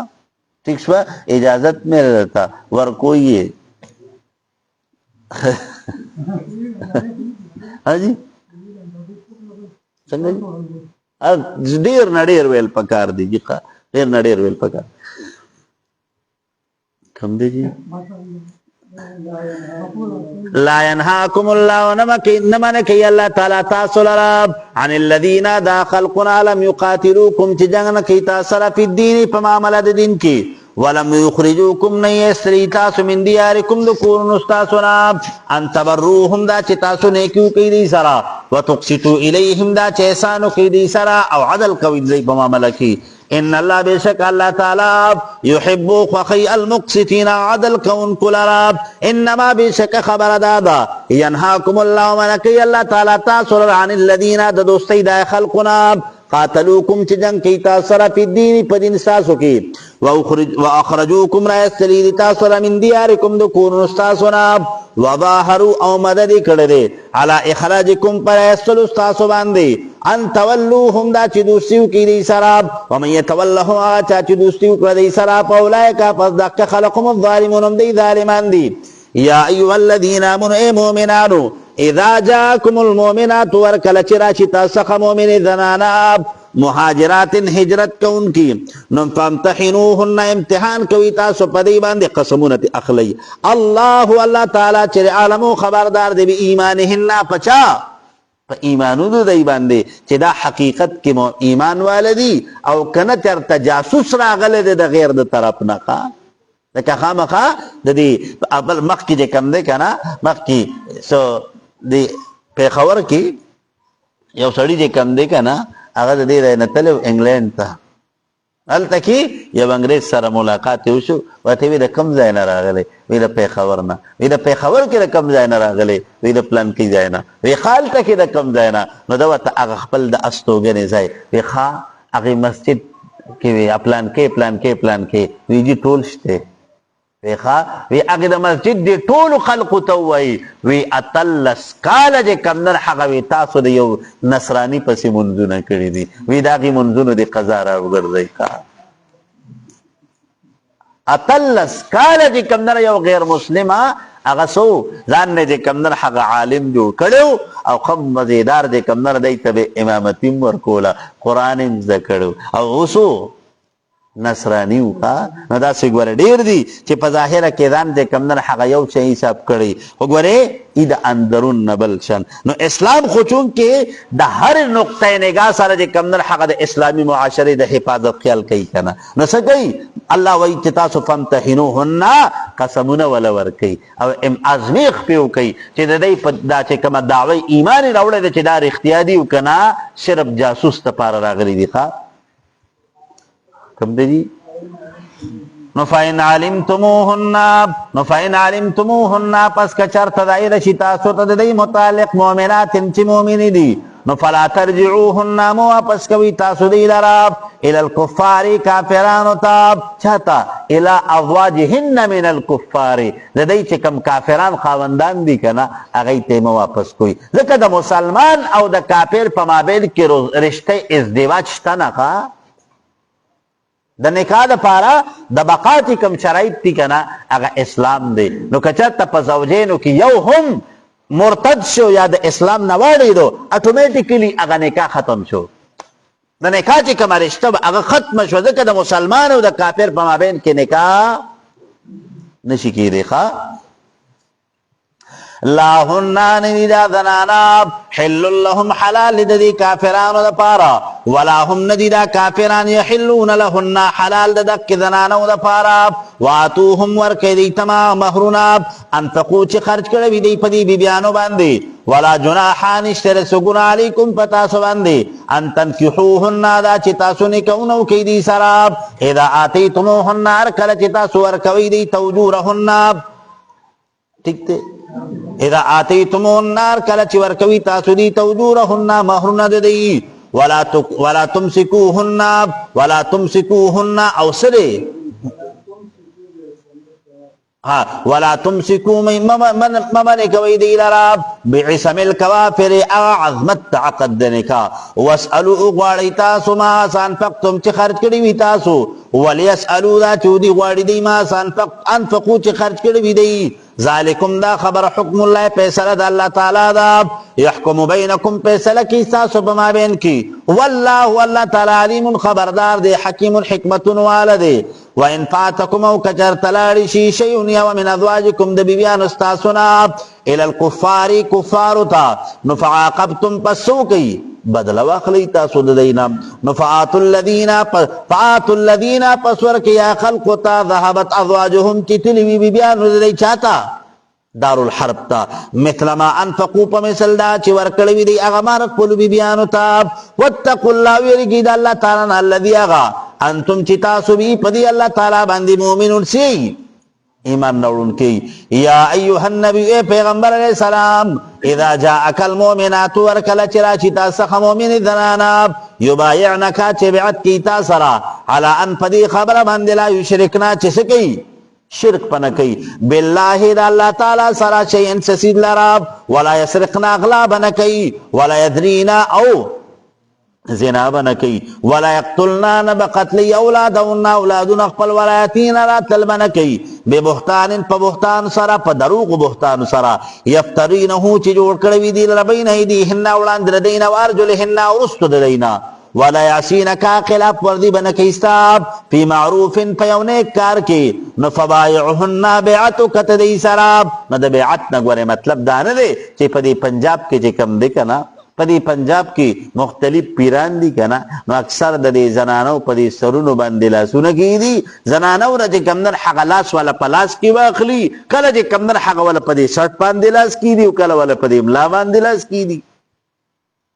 ٹھیک شو اجازت مې رہتا ور کوئی ہاں جی څنګه ډیر نډیر ویل پکار دی جی ډیر نډیر ویل پکار کم دی جی لا ينهاكم الله نما نکی اللہ تعالی تاسو لرا عن الذين دا خلقنا لم يقاتلوكم تجنگ نکی تاثر فی الدین پماملد دین کی ولم يخرجوكم نیستری تاسو من دیارکم دکورن استاسونا ان تبروهم دا چی تاسو نیکیو کی دی سرا وتقسطو الیہم دا چیسانو کی دی سرا او عدل کوید زی پماملکی ان اللہ بے شک اللہ تعالی یحبو خخی المقسطین عدل کون کلراب انما بے شک خبر دادا ینہاکم اللہ منکی اللہ تعالی تاثر عن الذین دا دوستی دا خلقنا قاتلوکم چې جنگ کوي تاسو سره په دین په دین تاسو کې واخرجوکم را استلی تاسو سره من دیارکم د کورونو تاسو نه وظاهروا او مدد کړی علی اخراجکم پر استلو تاسو باندې ان تولوهم دا چې دوستیو کې دي سره ومن يتولهم هغه چې دوستیو کړی دي سره فاولئک پس دک خلقهم الظالمون هم دی ظالمان دي یا ایها الذین آمنوا ای مؤمنانو اذا جاءكم المؤمنات ورکل چراشی تاسخ مؤمن زنانا مهاجرات هجرت کون کی نم فامتحنوهن امتحان کوي تاسو پدی باندې قسمونه اخلی الله تعالی چر عالمو خبردار دی ایمانهن پچا په ایمانونو دی باندې چې دا حقیقت کې ایمان والدی او کنه تر تجاسس راغله د غیر د طرف نه کا لکه خامخا د دې اول مخ کې کم دی کنه مخ کې سو دی پیښور کې یو سړی چې کم دی کنه هغه د دې نه تلو انګلند ته هلته کې یو انګریز سره ملاقات وشو ورته وی د کم ځای نه راغلی وی د پیښور نه وی د پیښور کې د کم ځای نه راغلی وی د پلان کې ځای نه وی خالته کې د کم ځای نه نو دا ورته هغه خپل د استوګنې ځای وی ښا هغې مسجد کې وی پلان کې وی جي ټول شته وی هغه د مسجد دی ټول خلقو ته وایي وی اتلس کاله چې کمدن هغه وی تاسو د یو نصراني پسې منځونه کړي دي وی د هغې منځونو د قضا راوګرځئ اتلس کاله چې کمدن یو غیر مسلمه هغه سو ځان نه چې کمدن هغه عالم جوړ کړی او ښه مزېدار چې کمدن دی ته به امامتي هم ورکوله قرآن یې زده کړی او اوسو نصرانی وکا نو دا څه ګوره ډېر دي چې په ظاهره کې ځان چې کمدن هغه یو شی حساب کړی خو ګورې ای د اندرون نه بل شن نو اسلام خو چونکې د هر نقطه نگاه سره چې کمدن هغه د اسلامي معاشرې د حفاظت خیال کوي که نه نو څه کوي الله وایي چې تاسو فامتحنوهن قسمونه وله ورکوي او ازمیښت پرې وکوي چې د دوی په دا چې کومه دعوی ایمان یې راوړی دی چې دا رښتیا دي او که نه صرف جاسوس دپاره راغلي دي ښه کم دی نو فاین علمتموهن پس که چرته دای رشي تاسو ته د دې متعلق مؤمنات چې مؤمنې دي نو فلا ترجعوهن مو واپس کوي تاسو دې لره الى الكفار کافرانو ته چاته الى ازواجهن من الكفار د دې چې کوم کافران خاوندان دي کنه هغه ته مو واپس کوي ځکه د مسلمان او د کافر په مابین کې رشته ازدواج شته نه د نکاح دپاره د بقا چې کوم شرایط دي که نه هغه اسلام دی نو که چېرته په زوجینو کې یو هم مرتد شو یا د اسلام نه واړېدو اټومیټیکلي هغه نکاح ختم شو د نکاح چې کومه رشته هغه ختمه شوه ځکه د مسلمان او د کافر په مابین کې نکاح نشي کېدی ښه لا هن ندی دا زنانا حل لهم حلال لدی کافرانو دا پارا ولا هم ندی دا کافران یحلون لهن حلال دک زنانو دا پارا واتوهم ورکی دی تمام مهرونا انفقو چی خرج کروی دی پدی بی بیانو باندی ولا جناحان اشتر سگن علیکم پتاسو باندی ان تنکحوهن دا چی تاسو نکونو کی دی سراب اذا آتیتموهن ارکل چی تاسو ورکوی دی توجورهن ٹھیک تے اذا آتیتمون النار کله چې ورکوي تاسو دي توجورهن مهرونه د دی ولا تمسكوهن او سره ولا تمسكوا ممن کوي دی لرا بعصم الكوافر او عظمت عقد د نکاح واسالوا غواړی تاسو ما انفقتم چې خرج کړی وي تاسو وليسالوا دا چې دی غواړي دی ما انفقوا چې خرج کړی وي دی ذالکم دا خبر حکم الله فیصله د الله تعالی دا يحكم بینکم فیصله کی تاسو په مابین کی والله تعالی علیم خبردار دی حکیم حکمت والده وان فاتکم او کجر تلاړي شي شیء یو من ازواجکم د بیبیان استاسنا الى الكفار کفارتا نفعاقبتم پسوکی بدل واخلی تاسو د دینا نفعات الذین پسور کی یا خلق تا ذهبت ازواجهم تتلوی بیبیان د دی چاته دار الحرب تا مثل ما انفقوا په مثل دا چې ورکړی دی هغه مار خپل بیبیانو ته واتقوا الله ویریږي د الله تعالی الذي هغه انتم چې تاسو به په دې الله تعالی باندې مؤمنون سي ایمان راوړونکي یا ایها النبی اے پیغمبر علیہ السلام اذا جاءك المؤمنات ورکل چراشی تاسخ مؤمن زنانا یبایعنکا چه بیعت کی تاسرا علا ان پدی خبر بند لا یشرکنا چسکی شرک پنکی باللہ دا اللہ تعالی سرا شیئن سسید لراب ولا یسرقنا اغلا بنکی ولا یدرینا او زنا بنکی ولا یقتلنا نب قتلی اولادونا اولادون اخپل ولایتین را تل بنکی بے بہتان پا بہتان سرا پا دروغ بہتان سرا یفترینہو چی جوڑ کروی دی لربین ایدیہن اولاند ردین وارجلہن ورست ددین ولا یعصینکا خلاف وردی بنکیستاب فی معروف پیونیک کار کی نفبایعہن بیعتو کت دی سراب ند بیعت نگوارے مطلب دانے چی پا دی پنجاب کے چی کم دے کنا پدی پنجاب کی مختلف پیران دی کنا نو اکثر دا دی زنانو پدی سرونو باندی لاسونا کی دی زنانو را جی کمدن حق لاس والا پلاس کی واخلی کلا جی کمدن حق والا پدی سرٹ باندی لاس کی دی کلا والا پدی املا باندی لاس کی دی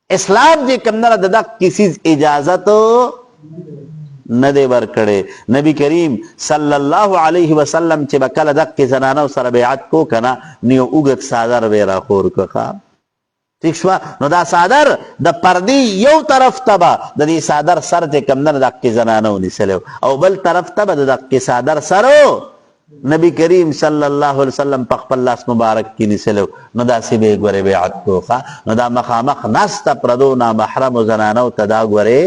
اسلام جی کمدن دا کسی اجازت ندے ورکڑے نبی کریم صلی اللہ علیہ وسلم چی بکل دق کی زنانو سر بیعت کو کنا نیو اگت سادر بیرا خور کو خواب ٹھیک شوا نو دا صادر دا پردی یو طرف تبا دا دی صادر سر تے کمدن دا کی زنانو نسلیو او بل طرف تبا دا کی صادر سرو نبی کریم صلی اللہ علیہ وسلم پخ پلاس مبارک کی نسلیو نو دا سی بے گورے بیعت کو خوا نو دا مخامخ ناستا پردو نا محرم زنانو تدا گورے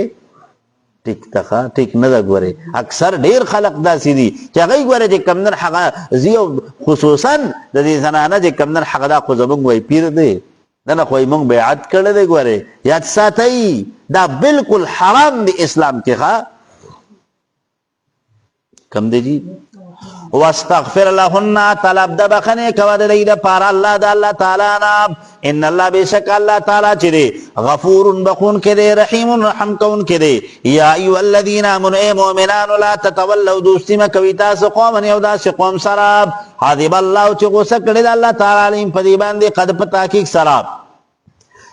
ٹھیک تخا ٹھیک ندا گورے اکثر دیر خلق دا سی دی چا غی گورے جے کمدن حقا زیو خصوصا دا دی زنانا جے کمدن حق دا خوزمونگ وی پیر دے دانا خوی مونگ بیعت کرده گواره یاد ساتایی دا بالکل حرام دی اسلام کی خواہ کم دے جی واستغفر لہن طلب دا بخنے کود لید پارا اللہ دا اللہ تعالیٰ ناب ان اللہ بے شک اللہ تعالیٰ چرے غفور بخون کے دے رحیم رحم کون کے دے یا ایو الذین آمن اے مومنان لا تتولو دوستی میں کویتا سے قومن یودا سے قوم سراب حاضب اللہ چی غسک لید اللہ تعالیٰ علیم پدیبان دے قد پتاکیک سراب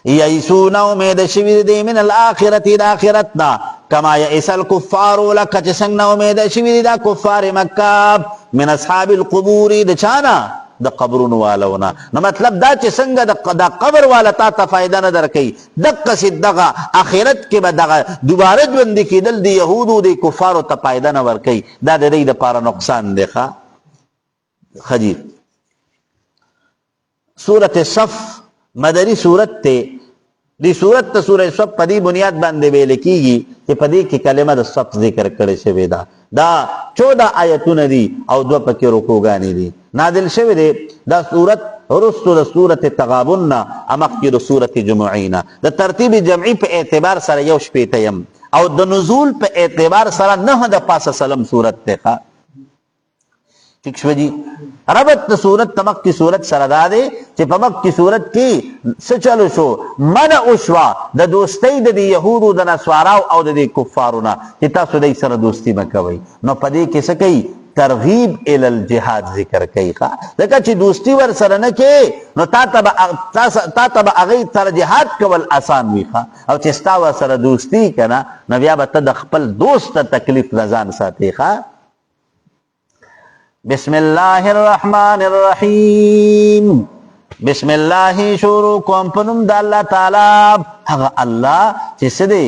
یئیسون امید شوید دے من الاخرتی دا آخرتنا کما یئیس الکفارو لکا چسنگنا امید شوید دا کفار مکاب من اصحاب القبوری دا چانا دا قبرون والاونا نو مطلب دا چسنگ دا قبر والا تا تا فائدہ ندر کئی دقا سی دقا آخرت کے با دقا دوبارہ جوندی کی دل دی یہودو دی کفارو تا فائدہ نور کئی دا دی دا پارا نقصان دیکھا خجیر سورت صف مدری صورت تے دی صورت تا سورت صف پدی بنیاد باندے بے لکی گی کہ پدی کی کلمہ دا صف ذکر کرے شوی دا 14 آیتون دی او دو پکی رکوگانی دی نادل شوی دے دا صورت رسو دا صورت تغابن امخ کی دا صورت جمعین دا ترتیب جمعی پہ اعتبار سر یوش پیتیم او دا نزول پہ اعتبار سر نہ دا پاس سلم صورت تے خواہ ٹھیک شو جی ربط صورت تمک کی صورت سردادے چی پمک کی صورت کی سچلو شو منع اشوا دا دوستی دا دی یہودو دا نسواراو او دا دی کفارونا چی تاسو دی سر دوستی مکوئی نو پدے کسا کئی ترغیب الالجہاد ذکر کئی خواہ دیکھا چی دوستی ور سرنکے نو تا تبا اغی تر جہاد کول آسان وی خواہ او چستا ور سر دوستی کنا نو بیا با تدخپل دوست تکلیف رزان ساتے خواہ بسم اللہ الرحمن الرحیم بسم اللہ شروع کوم پنم دا اللہ تعالی حق اللہ چیس دے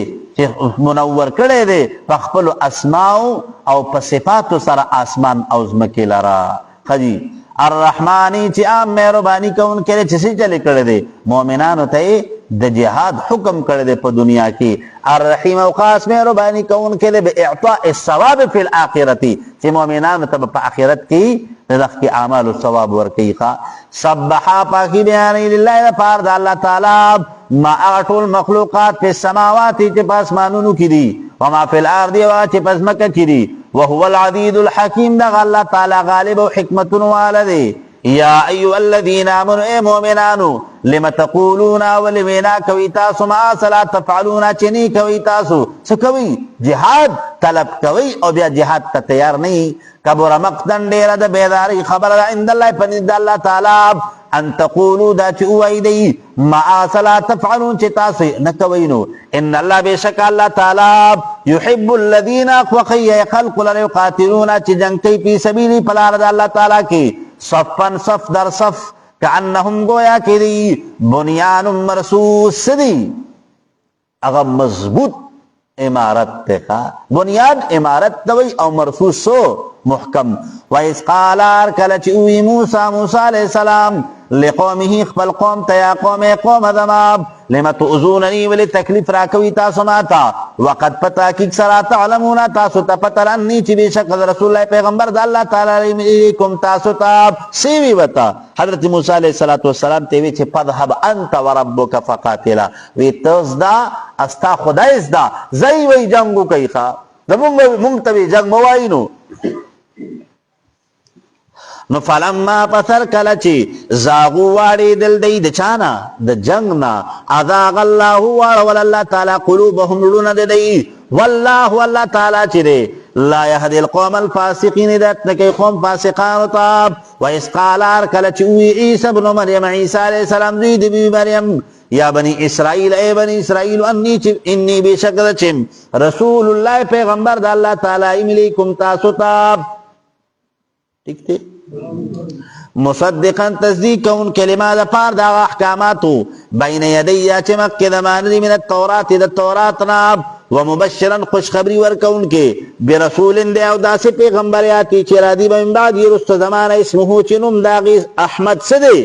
منور کڑے دے پخپلو اسماؤ او پسفاتو سر آسمان او زمکی لرا خجی الرحمانی چی عام مہربانی کون کرے چیسی چلے کڑے دے مومنانو تے دا جہاد حکم کر دے پا دنیا کی الرحیم و خاص مہربانی کون کے لئے بے اعطاء الثواب فی الاخرتی چی مومنان تب پا آخرت کی رخ کی اعمال الثواب ورکی خواہ سبحا پاکی بیانی للہ پار دا اللہ تعالی ما اغٹو المخلوقات فی السماواتی چی پاس مانونو کی دی وما فی الارضی و چی پاس مکہ کی دی وهو العدید الحکیم دا اللہ تعالی غالب و حکمت والدے یا ایو الذین آمنوا اے مومنانو لما تقولون ولمینا کوئی تاسو ما صلاة تفعلون چنی کوئی تاسو سکوئی جہاد طلب کوئی او بیا جہاد تا تیار نہیں کبر مقتن دیر دا بیداری خبر عند اللہ پنید اللہ تعالی ان تقولو دا چوائی دی ما صلاة تفعلون چی تاسو نکوئینو ان اللہ بے شک اللہ تعالی یحب الذین اقوقی خلق لرقاتلون چی جنکی پی سبیلی پلارد اللہ تعالی کی صفن صف در صف کعنهم گویا کی دی بنیان مرصوص دی اغا مضبوط امارت تخا بنیاد امارت دوی او مرصوصو محکم وَإِذْ قَالَ ارکلچ اوی موسیٰ علیہ السلام لقومه خپل قوم تیا قوم ذماب لما تؤذوننی ولی تکلیف راکوی تاسو ماتا وقد پتا کیک سرا تعلمون تاسو تا پتر انی چی بیشک رسول اللہ پیغمبر دا اللہ تعالی علیکم تاسو تا سیوی بتا حضرت موسیٰ علیہ السلام تیوی چی پذهب انت وربک فقاتلا وی تزدا استا خدایزدا زی وی جنگو کئی خوا دا منگتوی جنگ موائنو نو فلما پسر کلچی زاغو واری دل دی دچانا د جنگنا ازاغ اللہ وارول اللہ تعالی قلوبهم لون دی واللہ اللہ تعالی چی دے لا یهدی القوم الفاسقین دت نکی قوم فاسقان طاب وَإِذْ قَالَ ارکلچی اوی عیسی بن مریم عیسی علیہ السلام زید بی مریم یا بنی اسرائیل اے بنی اسرائیل انی بی شکر چم رسول اللہ پیغمبر دا اللہ تعالی ملیکم تاسو تاب ٹھیک تھے مصدقا تصدیق کون کلمہ دا پار دا احکاماتو بین یدی چمک دماندی من التورات دا توراتنا ومبشرا خوشخبری ورکون کے برسول دے او دا سے پیغمبر آتی چرا دی من بعد یہ رست زمان اسمہو چنم داغی احمد صدے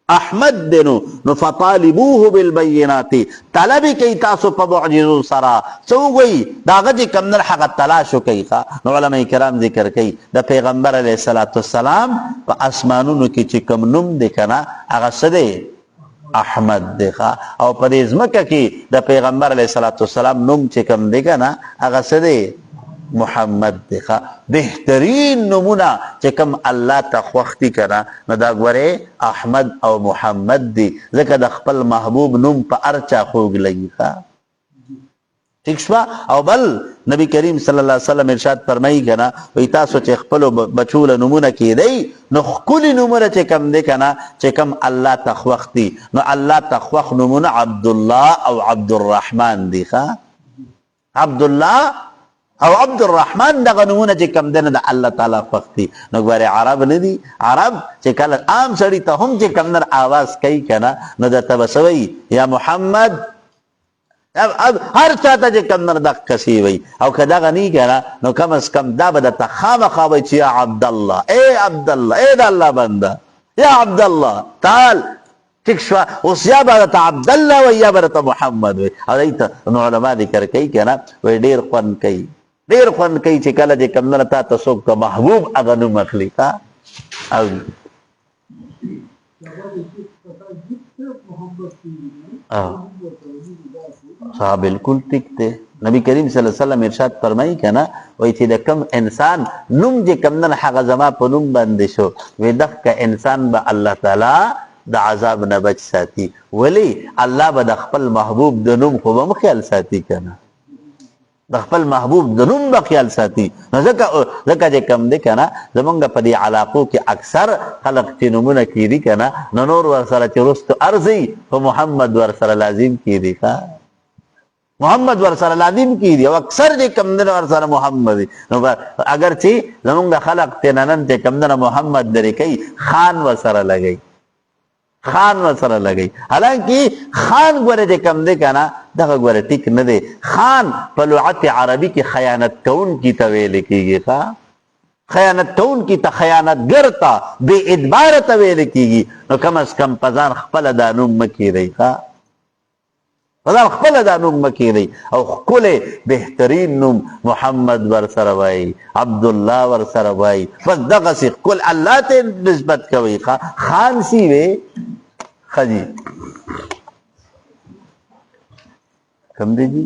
احمد دنو نو فطالبوه بالبیناتی طلبی کئی تاسو پا معجزو سرا سو گوئی داغا جی کم در حق تلاشو کئی خوا نو علماء کرام ذکر کئی دا پیغمبر علیہ السلام پا اسمانونو کی چی کم نم دکنا اغا صدے احمد دکھا او پا دیزمکا کی دا پیغمبر علیہ السلام نم چی کم دکنا اغا صدے محمد دکھا بہترین نمونہ چکم اللہ تخوختی کنا ندا گورے احمد او محمد دی ذکر دا خپل محبوب نم پا ارچا خوگ لگی خوا ٹھیک شوا او بل نبی کریم صلی اللہ علیہ وسلم ارشاد فرمائی کنا ویتاسو چی خپلو بچول نمونہ کی دی نو خکولی نمونہ چکم دی کنا چکم اللہ تخوختی نو اللہ تخوخ نمونہ عبداللہ او عبدالرحمن دی خوا عبداللہ او عبد الرحمن دا غنمونه چې کم دنه د الله تعالی فختی نو ګوره عرب نه دي عرب چې کله عام سړی ته هم چې کم در आवाज کوي کنه نو د تبسوي یا محمد هر چاته چې کم در د کسی وي او کدا غنی کنه نو کم اس کم دا به د تخامخا وي چې یا عبد الله اے عبد الله اے د الله بنده یا عبد الله تعال ٹھیک شوا اس یا بارت عبداللہ و یا بارت محمد وی او دیتا علماء ذکر کئی کنا وی دیر قرن کئی دیر قرن کئی چی کلا جی کم نلتا تسوک تا محبوب اغنو مخلیقا او صحا بالکل ٹکتے نبی کریم صلی اللہ علیہ وسلم ارشاد فرمائی کنا وی چی دا کم انسان نم جی کم نل حق زما پا نم بندشو وی دخ کا انسان با اللہ تعالی دا عذاب نه بچ ساتي ولی الله به د خپل محبوب د نوم خو به خیال ساتي کنه د خپل محبوب د نوم به خیال ساتي نو ځکه چې کم دی کنه زمونږ په دې علاقو کې اکثر خلق چې نومونه کیدي کنه نو نور ورسره چې رستو ارزي په محمد ورسره لازم کیدي محمد ورسره لازم کیدي او اکثر چې کم دی ورسره محمد نو اگر چې زمونږ خلق ته نن چې کم دی محمد درې کوي خان ورسره لګي خان وسره لګي حالانکه خان ګوره چې کم دی کنه دغه ګوره ټیک نه دی خان په لغت عربی کې خیانت کون کی تویل کیږي خیانت کون کی ته خیانتګر ته بے ادبار تویل کیږي نو کم از کم پزان خپل د نوم مکی دی پزان خپل د نوم مکی دی او خپل بهترین نوم محمد ور سره وای عبد الله ور سره وای بس دغه سی کل الله ته نسبت کوي خان سی وی خجی کم دی جی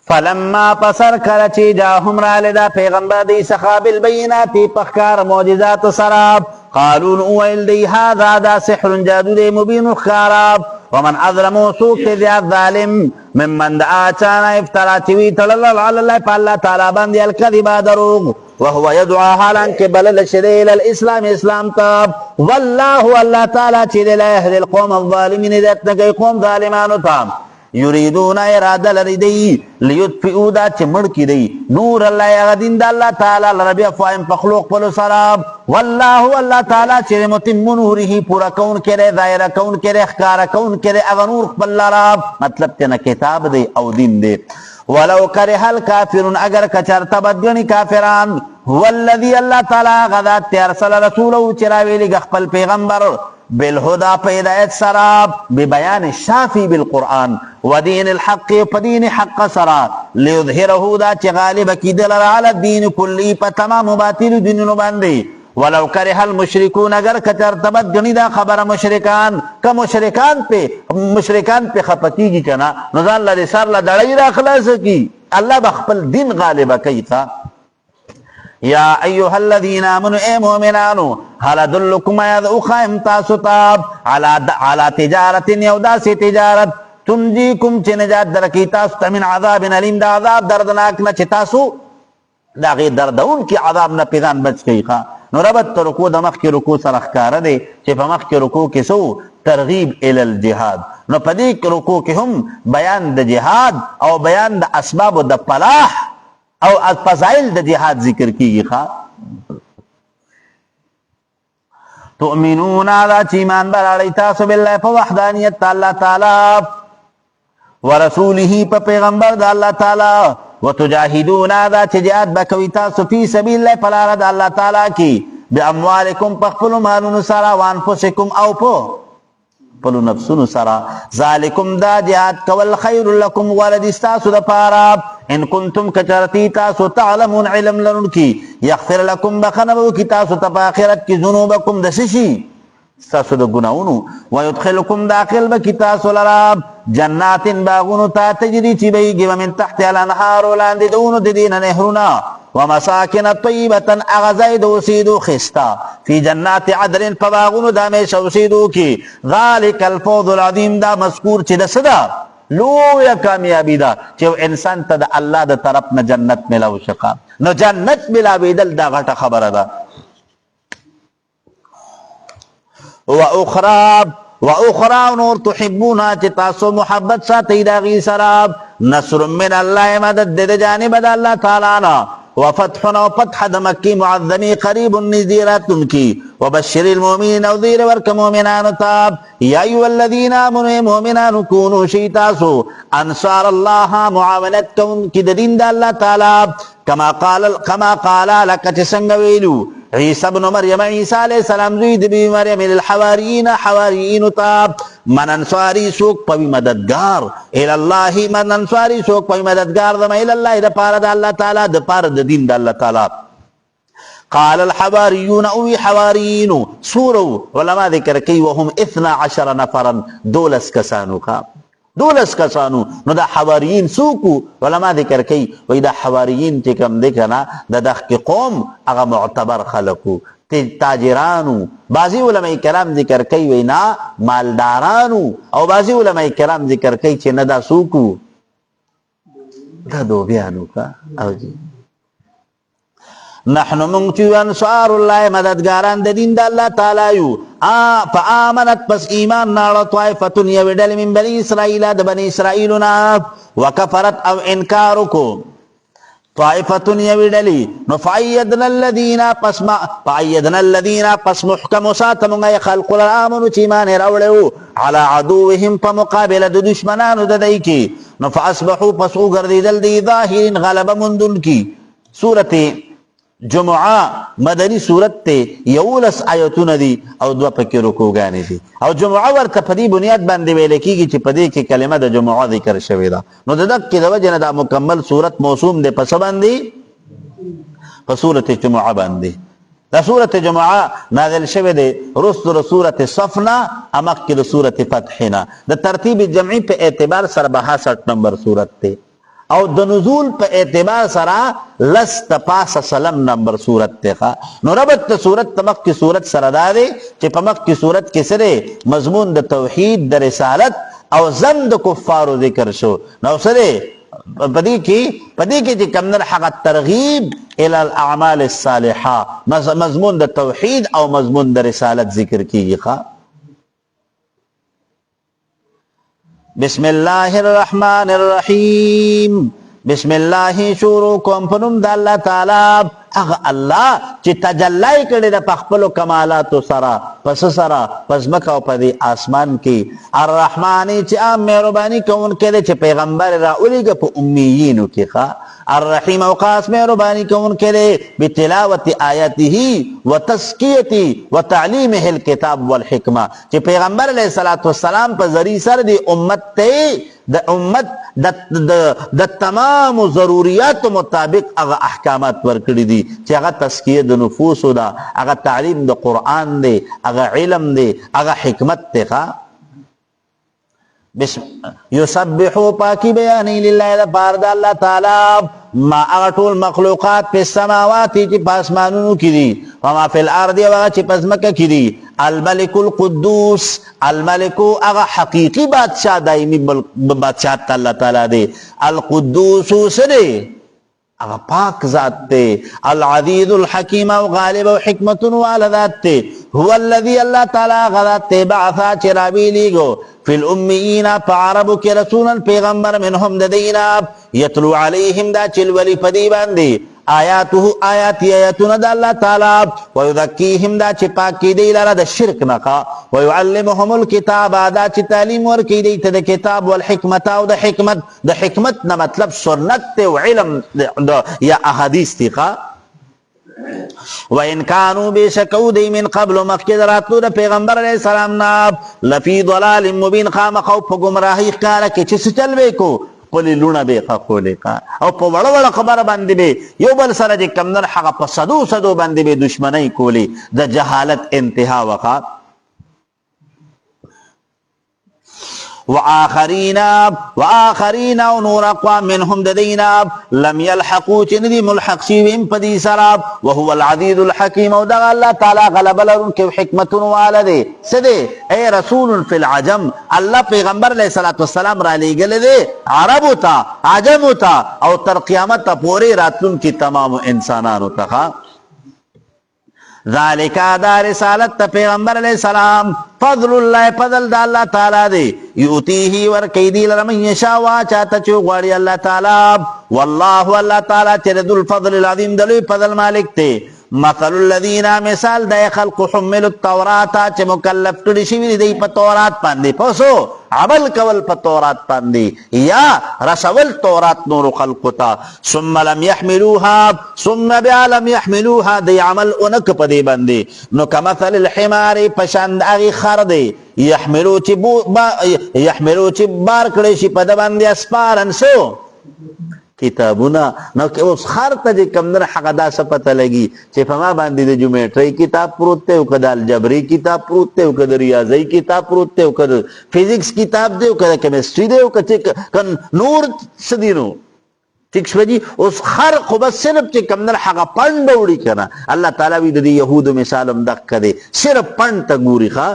فلما پسر کرچی جاہم رالدہ پیغمبر دی سخاب البیناتی پخکار معجزات سراب قالون اویل دی هذا دا سحر جادو دی مبین خاراب ومن اظلمو سوک تیزیاد ظالم ممن دعا چانا افترا چوی تلال اللہ پا اللہ تعالی بندی الکذبا دروغ وهو يدعا حالان کے بلل شدیل الاسلام اسلام تاب واللہ اللہ تعالی چیدے لا يهدی القوم الظالمین دیتنا کئی قوم ظالمانو تام یریدون اراده لري دی لیطفئوا دا چې مړ کړي دی نور الله هغه دین د الله تعالی لره بافواههم په خلوق خپلو سره والله الله تعالی چې متم نوره پوره کوونکی دی ظاهره کوونکی دی ښکاره کوونکی دی هغه نور خپل لره مطلب چې نه کتاب دی او دین دی ولو کرها الکافرون اگر کچرته بدګني کافران هو الذي الله تعالی غذات ارسل رسوله چې راویلي خپل پیغمبر بالهدى په هدایت سره ببیان الشافي بالقرآن ودین الحق په دین حق سره لیظهره دا چې غالب کیدل علی الدین کلی په تمام باطل دینونو باندې ولو کرها المشرکون اگر کچرته بدګني دا خبره مشرکان که مشرکان په خپکیږي کنه نو ځان لري سر له دړی را خلاص کی الله بخپل دین غالب کوي یا ایها الذین آمنوا اے مومنانو هل ادلکم یذ اخیم تاسو ته علی تجارت یو داسې تجارت تنجیکم چې نجات درکې تاسو ته من عذاب علیم د عذاب دردناک نه چې تاسو د هغې دردونکي عذاب نه پې ځان بچ کوي نو ربط رکوع د مخکې رکوع سره ښکاره دی چې په مخکې رکوع کې څه ترغیب الی الجهاد نو په دې رکوع کې هم بیان د جهاد او بیان د اسبابو د فلاح او فضائل د جهاد ذکر کیږي تؤمنون دا چې ایمان براړئ تاسو بالله په وحدانیت د الله تعالی ورسوله په پیغمبر د الله تعالی وتجاهدون دا چې جهاد به کوئ تاسو فی سبیل الله په لاره د الله تعالی کې باموالکم په خپلو مالونو سره وانفسکم او په خپلو نفسونو سره ذالکم دا جهاد کول خیر لکم غوره دي ستاسو دپاره ان کنتم کچرتی تاسو تعلمون علم لرونکي یغفر لکم بخنه به وکړي تاسو ته په آخرت کې ذنوبکم د څه شي ستاسو د ګناهونو ویدخلکم داخل به کړي تاسو لره جنات باغونو ته تجري چې بهیږي به من تحتها الانهار لاندې د ونو د دې نه نهرونه ومساکن طیبة هغه ځای د اوسېدو ښایسته فی جنات عدن په باغونو د همیشه اوسېدو کې ذلک الفوز العظیم دا مذکور چې د څه ده لویه کامیابي ده چې انسان ته د الله د طرف نه جنت ملاو شي نو جنت ملاوېدل دا غټه خبره ده واخرى نور تحبونها چې تاسو محبت ساتئ د هغې سره نصر من الله مدد د جانب د الله تعالی نه وفتح او فتح د مکی معظمی قریب نږدې راتلونکي وبشر المؤمنین او زیر ورک مؤمنانو ته یا ایها الذین آمنوا مؤمنانو کونوا شئ تاسو انصار الله معاونت کوونکي د دین د الله تعالی کما قال لکه چې څنګه ویلو عیسی ابن مریم عیسی علیه السلام زوی د بی مریم للحواریین حواریینو ته من انصاری سوک پوی مددگار الالله من انصاری سوک پوی مددگار دم الالله د پاره د الله تعالی د پاره د دین د الله تعالی قال الحواریون او حواریینو سورو علما ذکر کوي وهم 12 نفرا 12 کسانو دولس کسانو نو دا حواریین سوکو علما ذکر کوي وای دا حواریین چې کوم دی کنه د دغه قوم هغه معتبر خلقو تاجرانو بعضی علماء کرام ذکر کوي وینا مالدارانو او بعضی علماء کرام ذکر کوي چې نه دا سوکو دا دوبیانو کا او جی نحن منچو انصار الله مددگاران د دین د الله تعالی یو فآمنت پس ایمان ناړه طائفتون یو ډلې من بني اسرائیل د بني اسرائیلنا وکفرت او انکار وکړو طائفتون یو ډلې نو فأیدنا الذین پس محکم ساتمونږه خلق الامنو چې ایمان یې راوړی علی عدوهم په مقابله د دشمنانو د دوی کې نو فاصبحوا پس وګرځېدل دی ظاهرین غلبه موندونکي سورة جمعه مدنی صورت ته 11 آیتونه دي او 2 پکې رکوګانې دي او جمعه ورته په دې بنیاد باندې ویل کېږي چې په دې کې کلمه د جمعه ذکر شوې ده نو د دقیقې د وجه نه دا مکمل صورت موسوم دی په څه باندې په صورت جمعه باندې دا صورت جمعه نازل شوې دی وروسته صورت صف نه مخکې د صورت فتح نه د ترتیب جمعي په اعتبار سره 62 نمبر صورت دی او د نزول په اعتبار سره لست پاس سلام نمبر صورت ته نو ربط د صورت تمک کی صورت سره دا دی چې په مخ کی صورت کې سره مضمون د توحید د رسالت او زم د کفارو ذکر شو نو سره پدې کې چې کمنر حق ترغیب ال الاعمال الصالحه مضمون د توحید او مضمون د رسالت ذکر کیږي بسم الله الرحمن الرحیم بسم الله شروع کوم په نوم د الله تعالی هغه الله چې تجلی کړي د خپل کمالاتو سره پس سره پس مکه او په دې اسمان کې الرحمن چې عام مهرباني کوونکی چې پیغمبر راولېږه په امیینو کې ښه الرحیم او خاص مهرباني کوونکی بتلاوت آیاته وتزکیته وتعلیمه الکتاب والحکمه چې پیغمبر علیه الصلاة والسلام په ذریعه سره د امت ته د امت د تمام ضروریات مطابق هغه احکامات ورکړي دي چې هغه تزکیه د نفوس ده، هغه تعلیم د قرآن دی، هغه علم دی، هغه حکمت دی. یسبحو پاکی بیانی للہ دا پارد اللہ تعالی ما اغطول مخلوقات پی السماواتی چی پاسمانونو کی دی وما فی الارض وغا چی پسمکہ کی دی الملک القدوس الملکو اغا حقیقی بادشاہ دائمی بادشاہ اللہ تعالی دے القدوس سدے اغا پاک ذات تے العزیز الحکیم و غالب و حکمت والا ذات تے هو الذي اللہ تعالی غذات تے بعثا چرابی لیگو فی الامیین پا عربو کی رسولا پیغمبر منہم ددینا یتلو علیہم دا چلولی پدی باندی آیاته آیاتی آیاتنا دا اللہ تعالی ویذکیہم دا چی پاکی دی لارا دا شرک نقا ویعلمهم الكتاب دا چی تعلیم ورکی دی تا دا کتاب والحکمتا و دا حکمت نا مطلب سنت تے و علم یا احادیث تی خوا وَإِنْ كَانُوا بِشَكَوْ دِي مِنْ قَبْلُ مَخْكِدْ راتلو دا پیغمبر علیہ السلام ناب لفی ضلال مبین خام خوف گمراہی کارا کی چس چلوے کو قولی لونا بے خولے کا او پا وڑا وڑا خبر باندی بے یو بل سر جے کمدن حقا پا صدو باندی بے دشمنی کولی دا جہالت انتہا وقا وآخرین و نور اقوام منهم ددینا لم یلحقو چندی ملحق شیویم پدی سراب وهو العزیز الحکیم و دغا اللہ تعالی غلب لرن کے حکمت والدے سدے اے رسول فی العجم اللہ پیغمبر علیہ السلام را لے گلے دے عربو تا عجمو تا او تر قیامت پوری راتلن کی تمام انسانانو تخا ذالکا دا رسالت تا پیغمبر علیہ السلام فضل اللہ فضل دا اللہ تعالی دے یوتیہی ورکی دی لرمن یشاوا چاہتا چو غواری اللہ تعالی واللہ اللہ تعالی چرد الفضل العظیم دلوی فضل مالک تے مثل الذین مثال دا خلق حمل التوراتا چه مکلف کڑی شوی دی پا تورات پاندی پوسو عمل کول پا تورات پاندی یا رسول تورات نور خلقتا ثم لم يحملوها ثم بیا لم يحملوها دی عمل انک پا دی بندی نو کمثل الحمار پشند اغی خردی یحملو چی بار کڑی شی پا دبندی اسپارن سو کتابونا نو کہ اس خر تا جے کمدر حق دا سپتا لگی چے فما باندی دے جومیٹری کتاب پروتے ہو کدا الجبری کتاب پروتے ہو کدا ریاضی کتاب پروتے ہو کدا فیزکس کتاب دے ہو کدا کیمسٹری دے ہو کدا نور سدینو ٹھیک شو جی اس خر خوبت صرف چے کمدر حق پند اوڑی کنا اللہ تعالیٰ بھی دی یہود مثالم دق کدے صرف پند تا گوری خواہ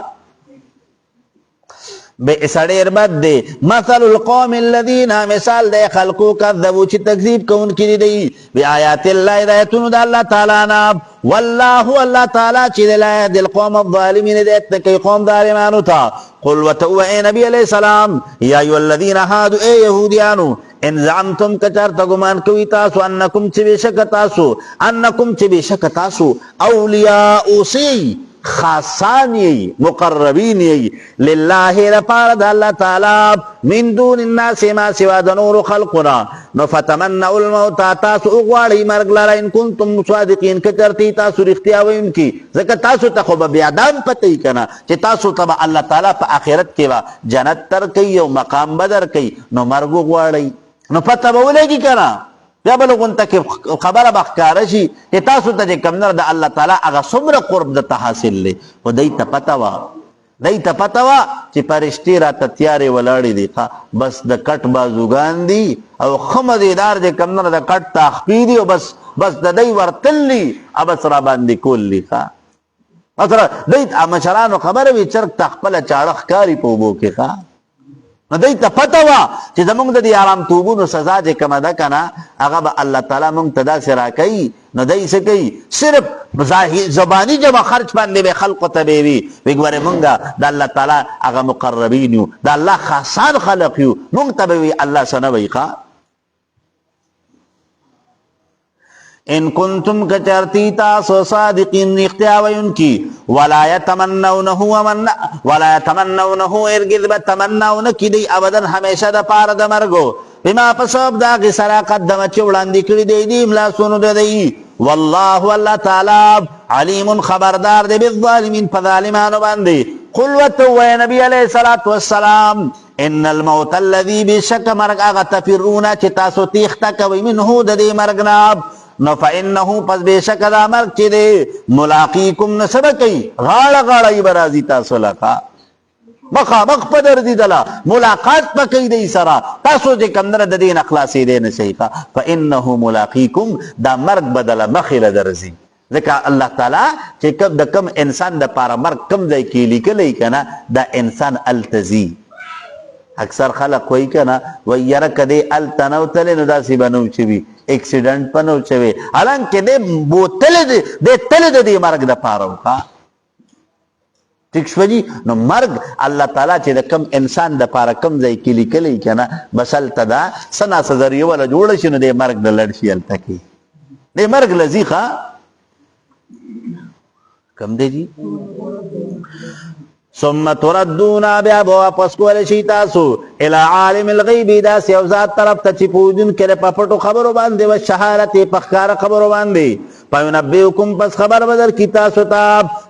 بے اسڑیر بد دے مثل القوم الذین مثال دے خلقو کذبو چی تکذیب کون کی دی بی آیات اللہ دایتون دا اللہ تعالیٰ ناب واللہ اللہ تعالیٰ چی دلائے دل قوم الظالمین دیتنا کئی قوم ظالمانو تا قل وتو اے نبی علیہ السلام یا ایو الذین حادو اے یہودیانو ان زعمتم کچار تگمان کوئی تاسو انکم چی بے شک تاسو اولیاء سی خاصانی مقربین للہ رفار دا اللہ تعالی من دون الناس ما سوا دنور خلقنا نفتمنع الموتا تاسو اغواری مرگ لارا ان کنتم صادقین کچرتی تاسو رختیاو ان کی ذکر تاسو تخوب بیادام پتی کنا چی تاسو تبا اللہ تعالی پا آخرت کیوا جنت تر کئی و مقام بدر کئی نو مرگ اغواری نو پتہ بولے گی کنا یا بلغن تک خبر بخکارشی کہ تاسو تا جے کمنر دا اللہ تعالیٰ اگا سمر قرب دا تحاصل لے و دیتا پتوا چی پرشتی را تتیاری ولاڑی دیخوا بس دا کٹ بازوگان دی او خمدیدار جے کمنر دا کٹ تاخپی دی و بس دا دی ورطل لی ابس را باندی کول لی خوا دیت مشرانو خبر بھی چرک تخپل چاڑخ کاری پوبو کے خوا نو دای ته پته وه چې زمونږ د دې حرام توبونو سزا چې کومه ده که نه هغه به الله تعالی مونږ ته داسې راکوي. نو دی څه کوي؟ صرف زباني جمع خرچ باندې به خلقو ته به وي وی ګورې مونږ د الله تعالی هغه مقربین یو، د الله خاصان خلق یو، مونږ ته به وي الله څه نه وایي. ان کنتم کچرتی تاسو صادقین اختیا وینکی ولا یتمنونه ارگز بتمنونه کی دی ابدا همیشه د پاره د مرګو بما پسوب دا غی سرا قدمه چې وړاندې کړي دی دی ملاسونو د دی والله الله تعالی علیم خبردار دی بالظالمین په ظالمانو باندې. قل وتو نبی علیہ الصلوۃ والسلام ان الموت الذي بشک مرګ هغه تفرون چې تاسو تیښته کوئ منه د دې مرګ نه نو فإنه پس بشک دا مرګ چې دی ملاقیکم نسب کوي غاړه غاړه یې برازي تاسو لکه مخامخ په درځي دله ملاقات په کوي دی سره تاسو چې کمدره د دې نه خلاصېدی نه شئ فإنه ملاقیکم دا مرګ بدله مخې له درځي. ځکه الله تعالی چې د کم انسان دپاره مرګ کم ځای کې لیکلی که نه دا انسان هلته ځي. اکثر خلق وایي که نه وایي یاره که دی هلته نه وتلی نو داسې به نه وچوي اکسیډنټ په نه وچوي حالانکې دی بوتلی دی تلی د دې مرګ دپاره وکړه. ٹھیک شو جی. نو مرګ الله تعالی چې د کم انسان دپاره کم ځای کې لیکلی که نه بس هلته دا څه ناسه ذریعه وله جوړه شي نو دی مرګ د لړ شي هلته کې دی مرګ له ځي ښه کم دی جی. ثم تردون بیا به واپس کولی شي تاسو الی عالم الغیب داسې یو ذات طرف ته چې پوهېدونکی دی په پټو خبرو باندې و شهادت په ښکاره خبرو باندې فینبئکم پس خبر به درکړي تاسو ته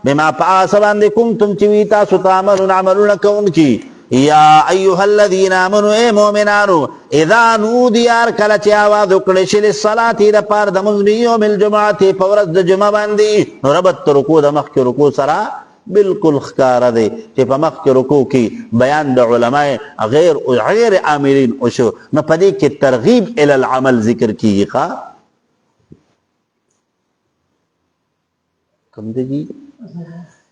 بما په هغه څه باندې کنتم چې وي تاسو تعملون عملونه کوونکي. یا ایها الذین آمنوا ای مؤمنانو اذا نودي هر کله چې آواز وکړی شي للصلاتې دپاره د لمونځ یوم الجمعې په ورځ د جمعه باندې نو ربط د رکوع د مخکې رکوع سره بالکل ښکاره دی چې په مخکې رکوع کې بیان د علماء غیر عاملین وشو نو په دې کې ترغیب الی العمل ذکر کیږي. ښه کم دی جی.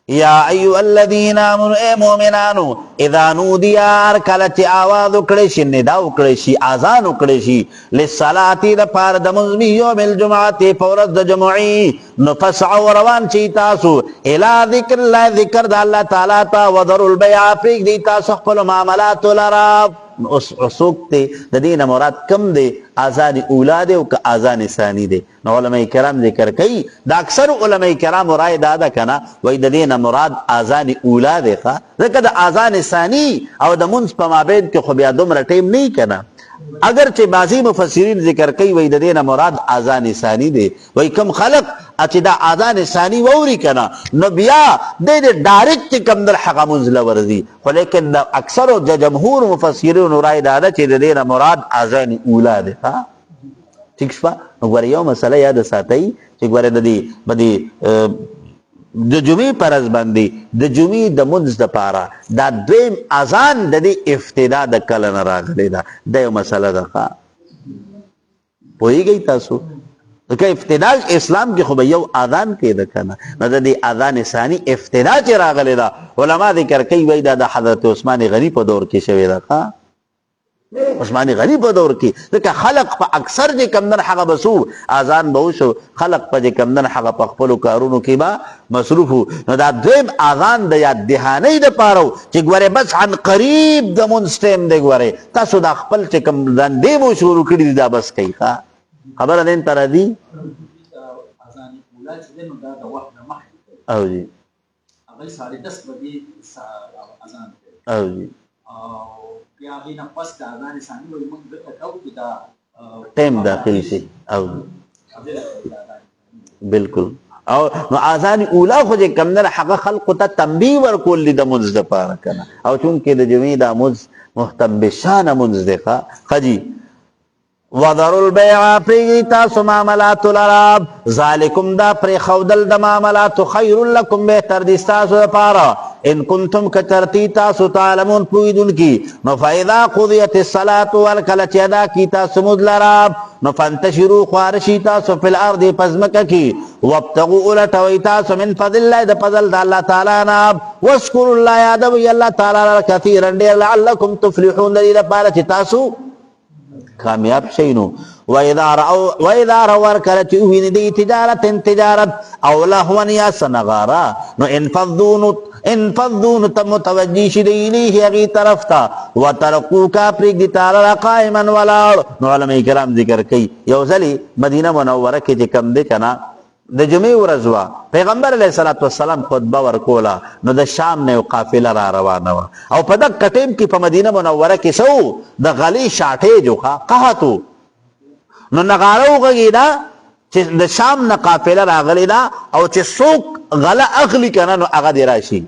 یا ایها الذین آمنوا ای مؤمنانو اذا نودي هر کله چې آواز وکړی شي ندا وکړی شي اذان وکړی شي للصلاتې دپاره د لمونځ یوم الجمعې په ورځ د جمعې نو فسعوا روان شئ تاسو الی ذکر الله ذکر د الله تعالی ته وذروا البیع پرېږدئ تاسو خپلو معاملاتو لره. څوک دی د دې نه مراد کم دی اذان اولا دی او که اذان ثانی دی. نو علماء کرام ذکر کوي د اکثر علماء کرامو رای دا ده که نه وایي د دې نه مراد اذان اولا دی ښه ځکه د اذان ثانی او د لمونځ په مابین کې خو بیا دومره ټیم نه وي که نه اگر چې بعضی مفسرین ذکر کوي وایي د دې نه مراد اذان ثانی دی. وایي کم خلق چې دا اذان ثانی واوري که نه نو بیا دی ډایرکټ چې کوم در هغه لمونځ له ورځي خو لیکن د اکثرو د جمهور مفسرینو رای دا ده چې د دې نه مراد اذان اولا دی. ښه ٹھیک شوه. نو ګوره یو مسله یاد ساتئ چې ګوره د دې د جمعې په ورځ باندې د جمعې د لمونځ دپاره دا دویم اذان د دې ابتدا د کله نه راغلی ده دا یو مسله ده. ښه پوهېږئ تاسو ځکه ابتدا اسلام کې خو به یو اذان کېده که نه نو د دې اذان ثاني ابتدا چې راغلی ده علما ذکر کوي وایي دا د حضرت عثمان غني په دور کې شوې ده. ښه عثمان غني په دور کې ځکه خلق په اکثر چې کمدن هغه به څو اذان به وشو خلق په چې کمدن هغه په خپلو کارونو کې به مصروف وو. نو دا دویم اذان د یاد دهانۍ دپاره و چې ګورې بس عن قریب د لمونځ ټیم دی ګورې تاسو دا خپل چې کوم دندې مو شروع کړي دي دا بس کوي. ښه خبره دین ته راځي. او جی او جی ټیم داخل شي او بالکل او نو اذان اولا خو چې کوم نه هغه خلقو ته تنبیه ورکول دي د لمونځ دپاره که نه او چونکې د جمعې دا لمونځ محتبشانه لمونځ دی. ښه جی. وذروا البيع پرېږدئ تاسو معاملاتو لره ذالکم دا پرېښودل د معاملاتو خیر لکم بهتر دي ستاسو دپاره ان کنتم کچرتی تاسو تعلمون پویدون کی نو فاذا قضیت الصلاة والکل چیدا کی تاسو مدلراب نو فانتشروا خوارشی تاسو فی الارض پزمکا کی وابتغوا الٹوی تاسو من فضل اللہ دا فضل دا اللہ تعالی ناب واسکروا اللہ یادوی اللہ تعالی کثیرا دیر لعلکم تفلحون دلیل پارچ تاسو کامیاب شینو وَإِذَا رَوَرْ كَلَچِ اُوِنِ دِي تجارت او لہوان یا سنغارا نو انفضون تم متوجیش دی الیہ اغی طرف تا وَتَرَقُوكَا پریک دی تارا قائماً والار نو علماء کرام ذکر کئی یوزلی مدینہ منورہ کی جکم دے کنا د جمعې ورځ وه پیغمبر علیه الصلاة والسلام خطبه ورکوله نو د شام نه یو قافله را روانه وه او په دغه ټیم کې په مدینه منوره کې څه د غلې شاټېج و قحط و نو نغاره وغږېده چې د شام نه قافله راغلې ده او چې څوک غله اخلي که نه نو هغه دې راشي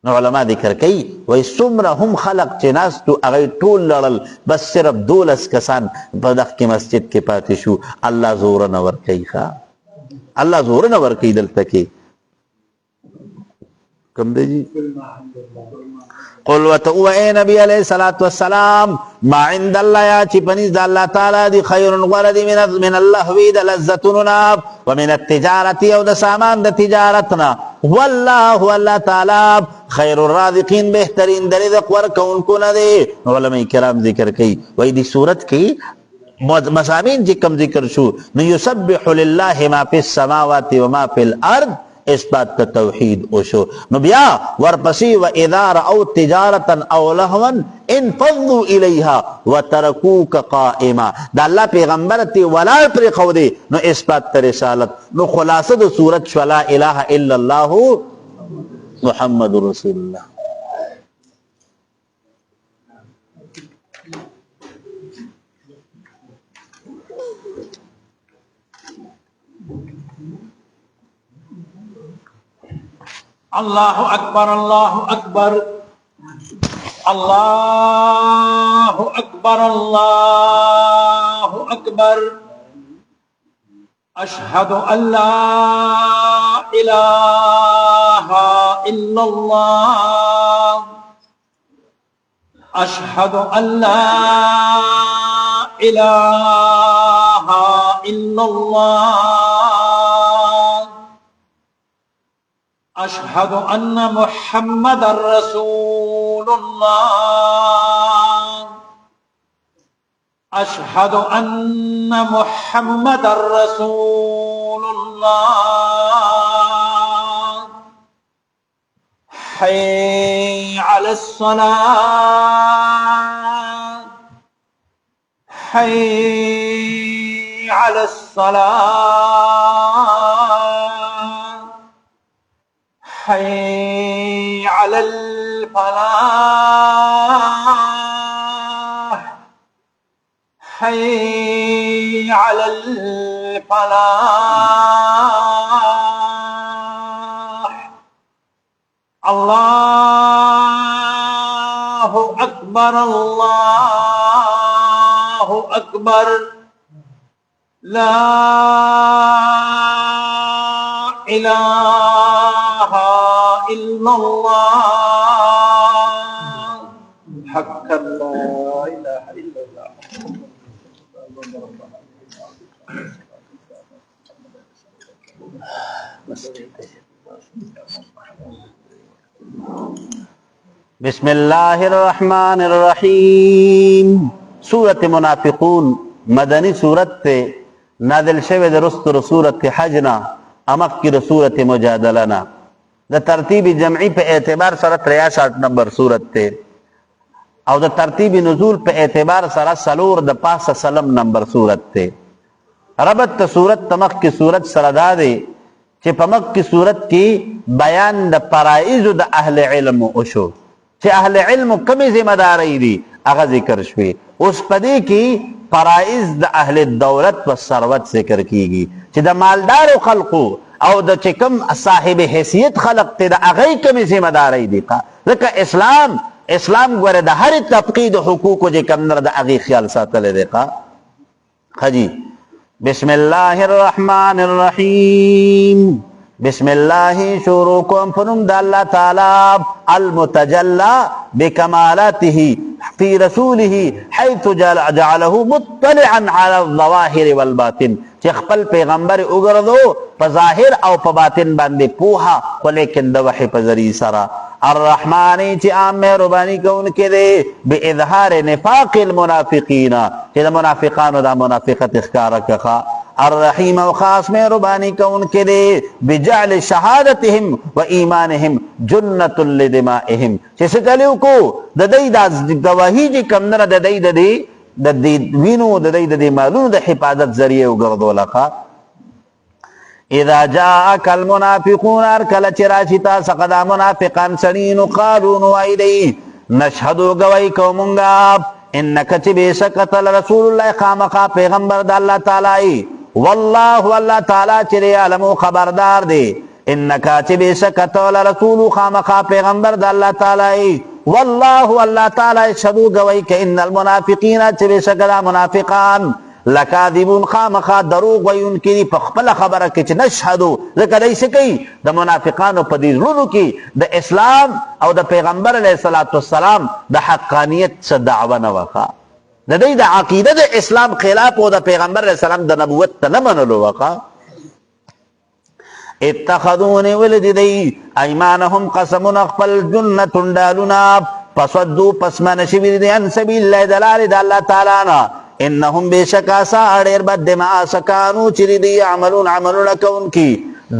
نو علما ذکر کوي وایي څومره هم خلق چې ناستو هغوی ټول لړل بس صرف 12 کسان په دغه مسجد کې پاتې شو الله زوره نه ورکوي ښه اللہ زور نہ ورکی دلتا کی کم دے جی قل وتو اے نبی علیہ الصلوۃ والسلام ما عند اللہ یا چی پنیز دا اللہ تعالی دی خیر غرد من اللہ وید لذتنا ومن التجارت او دا سامان دا تجارتنا واللہ اللہ تعالی خیر الرازقین بہترین در رزق ورکون کو نہ دے علماء کرام ذکر کی وہی دی صورت کی مسامین جی کم ذکر شو نو یسبح للہ ما فی السماوات وما فی الارض اس بات کا توحید اوشو نو بیا ورپسی و اذا رأو تجارتا او لہوا انفضوا الیہا وترکوک قائما دا اللہ پیغمبر تی ولار پر خودے نو اس بات تا رسالت نو خلاصہ دو صورت شو لا الہ الا اللہ محمد رسول اللہ اللہ اکبر اللہ اکبر اللہ اکبر اللہ اکبر اشہد ان لا الہ الا اللہ اشہد ان لا الہ الا اللہ اشہد ان محمد رسول اللہ اشہد ان محمد رسول اللہ حی علی الصلاة حی علی الصلاة حي على الفلاح حي على الفلاح الله أكبر الله أكبر لا إله إلا الله حق لا إله إلا الله بسم اللہ الرحمن الرحیم سورت منافقون مدنی سورت تے نازل شوه د رستو سورت حجنا امک کی سورت مجادلنا د ترتیب جمعی په اعتبار سره 63 نمبر سورت تے او د ترتیب نزول په اعتبار سره سلور د پاسه سلم نمبر سورت تے ربط ته سورت تمک کی سورت سره دا دی چې په مک کی سورت کی بیان د فرائض د اهل علم وشو چې اهل علم کمی ذمہ داری دي هغه ذکر شوی اوس پدې کی فرائض د اهل دولت و ثروت ذکر کیږي چې د مالدار خلقو او د چکم صاحب حیثیت خلق ته د هغه کمی ذمہ داری دي ځکه اسلام ګوره د هر طبقه د حقوقو چې کم نه د هغه خیال ساتل دی خجی بسم الله الرحمن الرحیم بسم الله شروع کوم پنوم د الله تعالی المتجلى بكمالاته في رسوله حيث جعله مطلعا على الظواهر والباطن چې خپل پیغمبر وګرځو په ظاهر او په باطن باندې پوها خو لیکن د وحی په ذریعه سره الرحمن چې عام مهرباني کوونکی دی باظهار نفاق المنافقین چې د منافقانو د منافقت ښکارا کړه الرحیم او خاص مهربانی کونکي دي بجعل شهادتهم و ایمانهم جنة لدمائهم چې سکلیو کو د دې د گواهی چې کم نه د دې د وینو د دې د مالونو د حفاظت ذریعہ وګرځولقه اذا جاءك المنافقون اركل چراشتا سقدا منافقان سنين قالوا نوائدي نشهد گواہی کومنگا انك تبشكت رسول الله خامخا پیغمبر د الله تعالی والله والله تعالی چې علم خبردار دی انك تبشكت رسول خامخا پیغمبر د الله تعالی والله والله تعالی شهدو گواہی ک ان المنافقین تبشكت منافقان لکاذبون خامخا دروغ ویونکي په خپل خبره کې چې نشهدو ځکه دای څه کوي د منافقانو په دې زړونو کې د اسلام او د پیغمبر علیه الصلاۃ والسلام د حقانیت څخه دعوه نه وکړه د دې د عقیده د اسلام خلاف او د پیغمبر علیه السلام د نبوت ته نه منلو وکړه اتخذون ولدي ايمانهم قسم خپل جنة دالنا فصدوا پس من شبیر دی ان سبیل الله دلال د الله تعالی نه انهم بشکا ساړر بد ما سکانو چری دی عملون عملون کون کی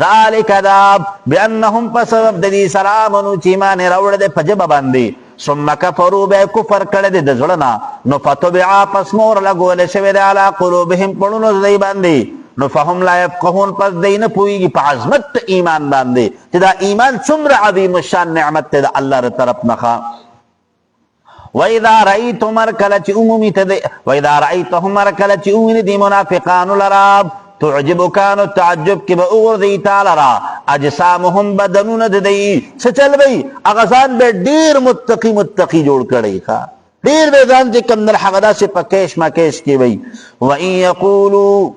ذالک ذاب بانهم بسبب د سلامونو چې ایمان راوړل د پجب باندې ثم كفروا بكفر کړه د ځړنا نو فتبع پس مور لګول شوی د علی قلوبهم پړونو زئی باندې نو فهم لا يفقهون پس دین پویږي په عظمت ایمان باندې چې دا ایمان څومره عظیم الشان نعمت د الله تر طرف نه وَإِذَا رَأَيْتُمْ أَرْكَلَتِ أُمُمِ وَإِذَا رَأَيْتُهُمْ أَرْكَلَتِ أُمِنِ دِي منافقان لراب تعجبكان التعجب کی بأغرضی تعالی اجسامهم بدنون ددئی سچل بئی اغسان بے دیر متقی جوڑ کردئی خواہ دیر بے ځان چې کم در حقدا سے پکیش مکیش کی بئی وَإِن يَقُولُوا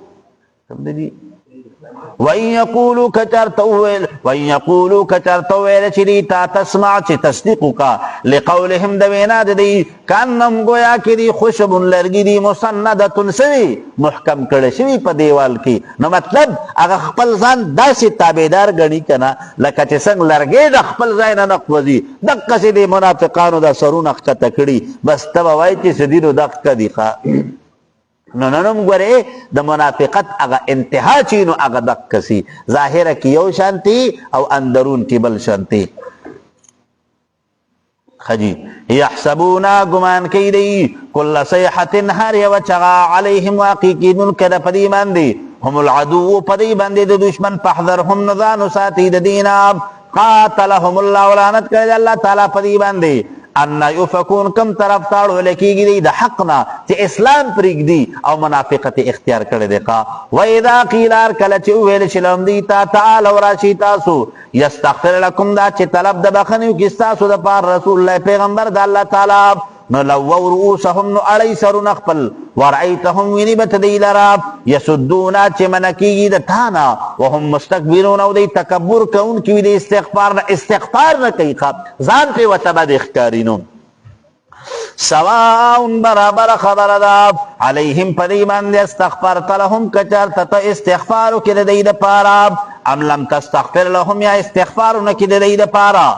وَإِن يَقُولُوا كَتَرْتَوِيلَ چِرِيتا تَسْمَعْ چِ تصدیقُکا لِقَوْلِهِمْ دَوِينَا دَدِي كَانَّمْ گویا کی دی خشب لرگی دی مسندتن سوی محکم کرده شوی پا دیوال کی نو مطلب اگا خپل ځان داسی تابیدار گنی کنا لکه چې څنګه لرگی دا خپل ځای نه نقوزی دقه سی دی منافقانو دا سرون اخکتا کری بس تبا وائی چی سدینو دقه دی خوا نو ننم گوره د منافقت اغا انتها چینو اغا دق کسی ظاہر کی یو شانتی او اندرون کی بل شانتی خجی یحسبونا گمان کی دی کل صیحت ہر یو چغا علیہم واقی کی منکر پدی باندی هم العدو پدی باندی د دشمن پحذرهم نظانو ساتی د دینا قاتلهم اللہ ولانت کرد اللہ تعالی پدی باندی ان یفکون کم طرف تاړو لکیږي دی د حقنا چې اسلام پرېږدي او منافقت اختیار کړی دی و اذا قیل کله چې وویل شي لهم دی تا تعالوا راشي تاسو یستغفر لکم دا چې طلب د بخښنې وکړي ستاسو دپاره رسول الله پیغمبر د الله تعالی نو لووا رؤوسهم نو اړی سرونه خپل ورأیتهم ویني به ته دی لره یسدونا چې منع کېږي د تا نه وهم مستکبرون او دی تکبر کوونکي وي د استغفار نه کوي ځان پرې ورته بد ښکاري نو سواء برابر خبر دا علیهم پدی باندې استغفرت لهم کچرت ته استغفار وکړې د دوی دپاره ام لم تستغفر لهم یا استغفار ونه کړې د دوی دپاره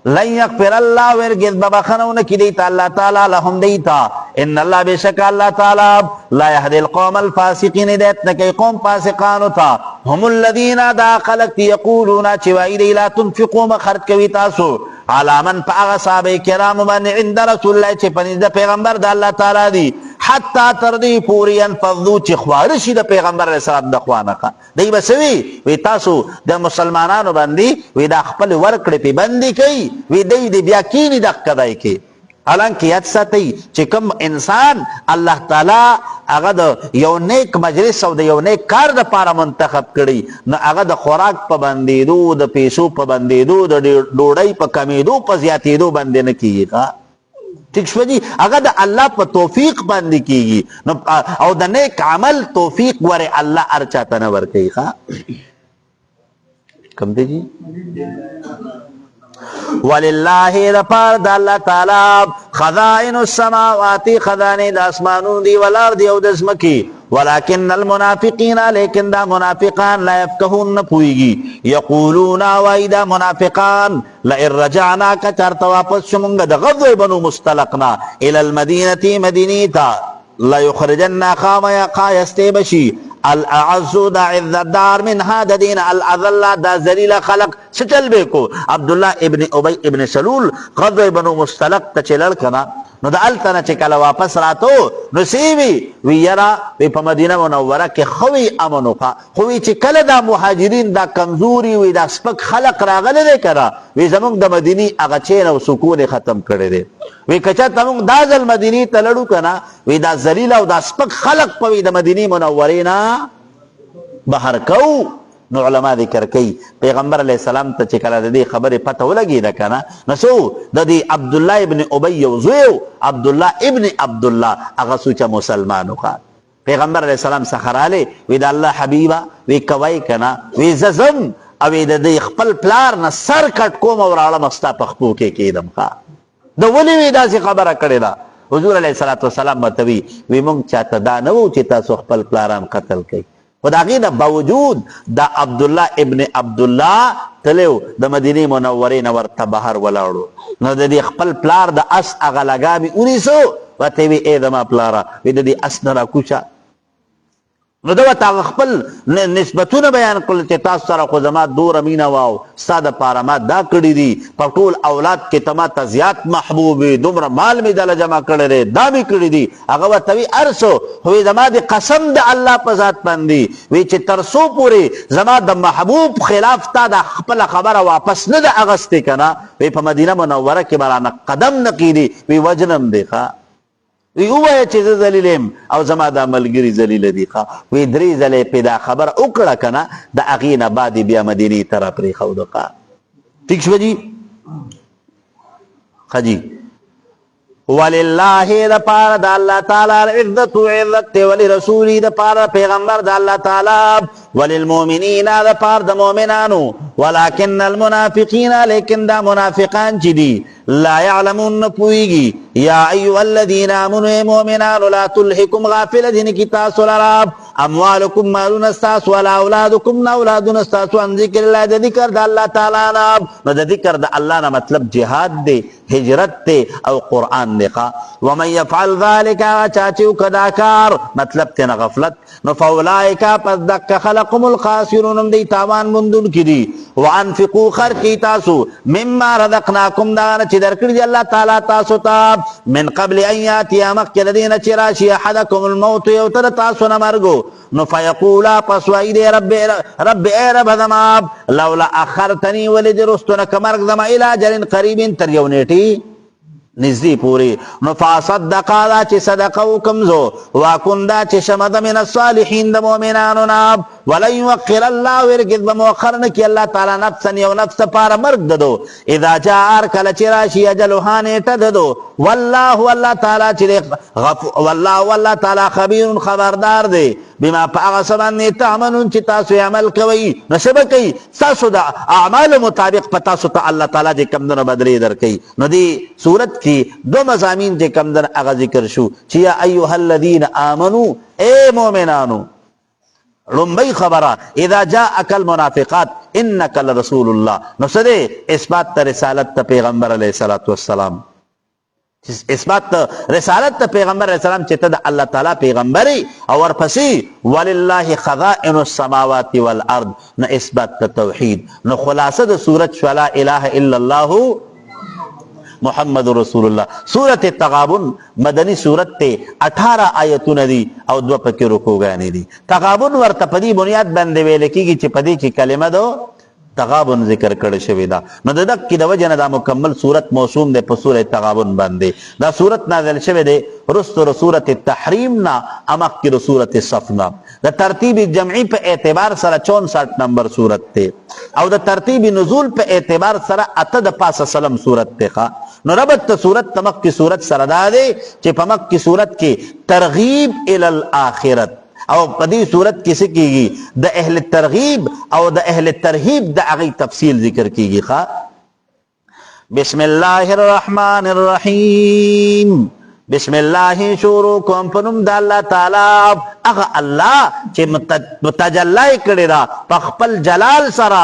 لن یغفر اللہ ورگز ببخنون کی دیتا اللہ تعالی لهم دیتا ان اللہ بشک اللہ تعالی لا یهدی القوم الفاسقین دیت نکی قوم فاسقانو تا هم الذین دا خلق یقولون چوائی دی لا تنفقو مخرج کوي تاسو علا من پا اغا صحابه کرام من عند رسول اللہ چه پنیز دا پیغمبر دا اللہ تعالی دی حتی تردی پوری انفضو چه خوارشی دا پیغمبر علیہ السلام دا خوانکا دی بسوی وی تاسو دا مسلمانانو بندی وی دا خپل ورکڑی پی بندی کئی وی دی بیا کینی دا قدائی کی حالانکہ یاد ساتی چه کم انسان اللہ تعالی اگا دا یو نیک مجلس او دا یو نیک کار دا پارا منتخب کری نو اگا دا خوراک پا بندی دو دا پیسو پا بندی دو دا ڈوڑای پا کمی دو پا زیادی دو بندی نکی گا ٹھیک شو جی اگر دا اللہ پا توفیق بندی کیگی او دا نیک عمل توفیق ور اللہ ارچاتا نور کئی خواہ کم دی جی وللہ دا پار دا اللہ تعالی خزائن السماوات خزانے دا اسمانون دی والارض او دزمکی ولكن المنافقین لیکن دا منافقان لا یفقهون نپوئیگی یقولون وایدا منافقان لئن رجعنا کچارتا واپس شمونگا دا غضو بنو مستلقنا الى المدینة مدینیتا ليخرجن خامیا قایستے بشی الاعز دا عزت دار من هذا دین الاذل دا ذلیل خلق سچل بے کو عبداللہ ابن ابی ابن سلول غضو بنو مستلق تچلل کنا نو دا التنا چکل واپس راتو نو سیوی وی یرا وی پا مدینہ منورہ کے خوی امنو کا خوی چکل دا مہاجرین دا کمزوری وی دا سپک خلق راغل دے کرا وی زمونگ دا مدینی اغچین و سکون ختم کرے دے وی کچا تمونگ دا زل مدینی تلڑو کنا وی دا زلیل و دا سپک خلق پا وی دا مدینی منورینا بہر کو نو علماء ذکر کئی پیغمبر علیہ السلام تا چکلا دا دی خبر پتہ لگی دا کنا نسو دا دی عبداللہ ابن ابی وزویو عبداللہ ابن عبداللہ اغسوچا مسلمانو کا پیغمبر علیہ السلام سخرالے وی دا اللہ حبیبہ وی کوائی کنا وی ززم اوی دا دی خپل پلار نا سر کٹ کوم اور عالم استا پخپو کے کیدم کا دا ولی وی دا سی خبر کردے دا حضور علیہ السلام متوی وی منگ چاہتا دا نوو چیتا سو خپل پلاران قتل کئی خدا غینا باوجود دا عبداللہ ابن عبداللہ تلیو دا مدینی منورین ورطا بہر ولاړو نو دا دی خپل پلار دا اس اغلگامی انیسو وطیوی اے دما پلارا وی دا دی اس نرا کچا نو دا وطا خپل نسبتون بیان کل چه تاس سارا خوزما دور امین واو ساد پارما دا کردی دی پر طول اولاد کے تما تزیات محبوبی دمرا مال می دل جمع کردی دا بھی کردی دی اگوا توی ارسو ہوئی زما دی قسم دا اللہ پزاد پندی وی چه ترسو پوری زما دا محبوب خلاف تا دا خپل خبر واپس ند اغسطی کنا وی پا مدینہ منورہ کے برانا قدم نقیدی وی وجنم دیکھا وی اوه چیز زلیلیم او زما دا ملگری زلیل دیخوا وی دری زلی پیدا خبر اکڑا کنا دا اغین بعدی بیا مدینی ترا پری خودقا ٹھیک شو جی خجی وللہ دا پارا دا اللہ تعالی عزت و عزت ولی رسولی دا پارا پیغمبر دا اللہ تعالی وللمومنین دا پار دا مومنانو ولیکن المنافقین لیکن دا منافقان چی دی لا يعلمون نپوئیگی یا ایوہ الذین آمنوا مومنان لا تلحکم غافل دین کی تاسو لراب اموالکم مالون استاسو ولا اولادکم اولادون استاسو ان ذکر اللہ دا ذکر دا اللہ تعالیٰ ناب نو دا ذکر دا اللہ نا مطلب جہاد دے ہجرت دے او قرآن دے خوا ومن یفعل ذالکا چاچیو کداکار مطلب تینا غفلت نو فاولائکا پس دک خلقم الخاسرون دی تاوان مندون کی دی وانفقو خرقی تاسو مما رزقناکم دانا چی در کردی اللہ تعالیٰ تاسو تاب من قبل ان یاتی مخکل دین چراشی احدکم الموت یوتر تاسو نمرگو نو فیقولا پسوائی دے رب اے رب دماب لولا اخرتنی ولد رستنک مرگ دم الى جرن قریب تریونیٹی نزدی پوری نو فاصدقا دا چی صدقو کمزو واکن چی شمد من الصالحین دا مومنانو ناب ولن یوقر اللہ ورگد بموخرن کی اللہ تعالی نفسن یو نفس پار مرگ ددو اذا جا آرکل چی راشی اجلوحانیت ددو واللہ اللہ تعالی چی واللہ تعالی خبیر خبردار دے بما پاغسبانی تعملون چی تاسو عمل کوئی نشب کئی تاسو دا اعمال مطابق پتاسو تا اللہ تعالی جی کمدن بدلی در کئی نو دی صورت کی دو مضامین جے کمدن اغا ذکر شو چیا ایوہ الذین آمنو اے مومنانو رنبی خبرہ اذا جاءک المنافقات انکا لرسول اللہ نو صدے اس بات تا رسالت تا پیغمبر علیہ السلام اس بات تا رسالت تا پیغمبر علیہ السلام چیتا دا اللہ تعالیٰ پیغمبری اور پسی وللہ خزائن السماوات والارض نو اس بات تا توحید نو خلاصہ دا سورت شولا الہ الا اللہ محمد رسول اللہ سورت تغابن مدنی سورت تے 18 آیتون دی او دو پکی رکو گانی دی تغابن ورطا پدی بنیاد بندے ویلے کی گی چی پدی کی کلمہ دو تغابن ذکر کر شوی دا نو دک کی دا وجن دا مکمل سورت موسوم دے پا سورت تغابن بندے دا سورت نازل شوی دے رست سورت تحریم نا امک کی سورت صفنا دا ترتیب جمعی پہ اعتبار سر 64 نمبر سورت تے او دا ترتیب نزول پہ اعتبار سر اتد پاس سلم سورت تے خواہ نو ربط سورت تمک کی سورت سر دا دے چی پا مک کی سورت کی ترغیب الالآخرت او په دې صورت کې څه کیږي د اهل ترغیب او د اهل ترهیب د هغې تفصیل ذکر کیږي. ښا بسم الله الرحمن الرحیم. بسم الله شروع کوم په نوم د الله تعالی، هغه الله چې متجلی کړی دا په خپل جلال سره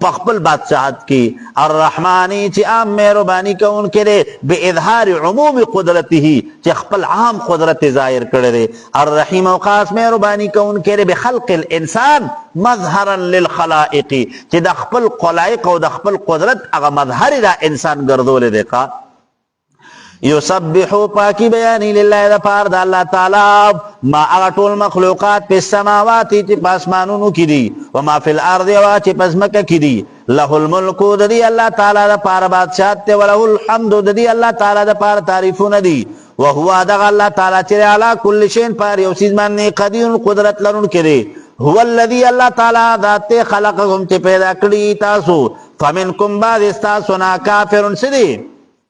په خپل بادشاہت کې. الرحمن چې عام مهرباني کوونکی دی باظهار عموم قدرته چې خپل عام قدرت ظاهر کړی دی. الرحیم او خاص مهرباني کوونکی دی بخلق الانسان مظهرا للخلائق چې د خپل خلائق او د خپل قدرت هغه مظهر دا انسان ګرځولی دی. یسبحو پاکی بیانی لله دا پار دا اللہ تعالی ما اغطول مخلوقات پی السماواتی چی پاسمانونو کی دی وما فی الارض و چی پسمکا کی دی. لہ الملکو دا دی اللہ تعالی دا پار بادشاہت تے ولہ الحمد دا دی اللہ تعالی دا پار تعریفون دی. وہو دا اللہ تعالی چی علا کل شین پار یو سیز ماننی قدیر قدرت لرن کی دی. هو الذي اللہ تعالی ذات خلقکم چی پیدا کری تاسو فمنکم بعد استاسونا کافرن سدی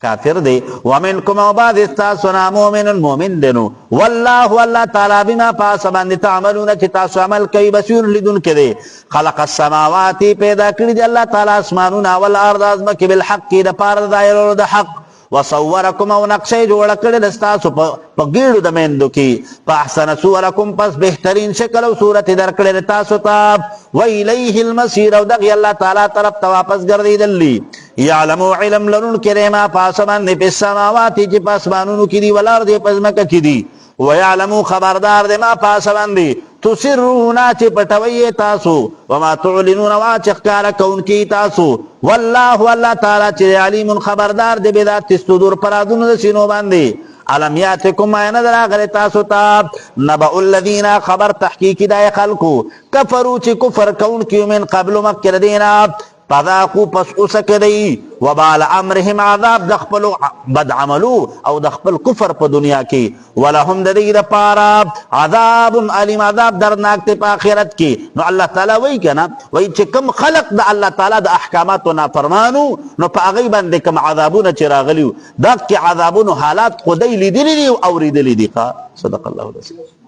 کافر دے ومنکم و بعد استاسونا مومن مومن دینو واللہ اللہ تعالی بما پاس باندې تعملون چې تاسو عمل کوي بصیر لیدون کې دے. خلق السماوات پیدا کړی دی الله تعالی اسمانونه والارض ازمکه بالحق د پاره دایره د حق وصورکم او نقشه جوړ کړی تاسو په ګیړو د میندو کې فاحسن صورکم پس بهترین شکل او صورت درکړی تاسو ته و الیه المصیر او دغه الله تعالی طرف ته واپس ګرځیدلی. یعلمو علم لرون کې ما پاسمان نه په سماوات چې پاسمانونو کې دی ولارد په ځمکه کې دی. ويعلمو خبردار دی ما پاسمان دی تسرون چې پټوي تاسو وما تعلنون وا چې ښکارا کوونکی تاسو. والله الله تعالی چې علیم خبردار دی بذات الصدور پرادونو د سینو باندې. علم یاتکم اینا دراغلی تاسو تا نبأ الذین خبر تحقیقی دای خلقو کفرو چې کفر کوونکی من قبل مکر دینا فذاقو پس اسکدی وبال امرهم عذاب دخپل بد عملو او دخپل کفر په دنیا کې. ولهم د دې لپاره عذاب علیم عذاب درناک ته په آخرت کې. نو الله تعالی وایي کنه وایي چې کوم خلق د الله تعالی د احکاماتو نافرمانو نو په هغې باندې کوم عذابونه چې راغلي دغه عذابونو حالات خدای لیدلي دي او اورېدلي دي. صدق الله العظیم.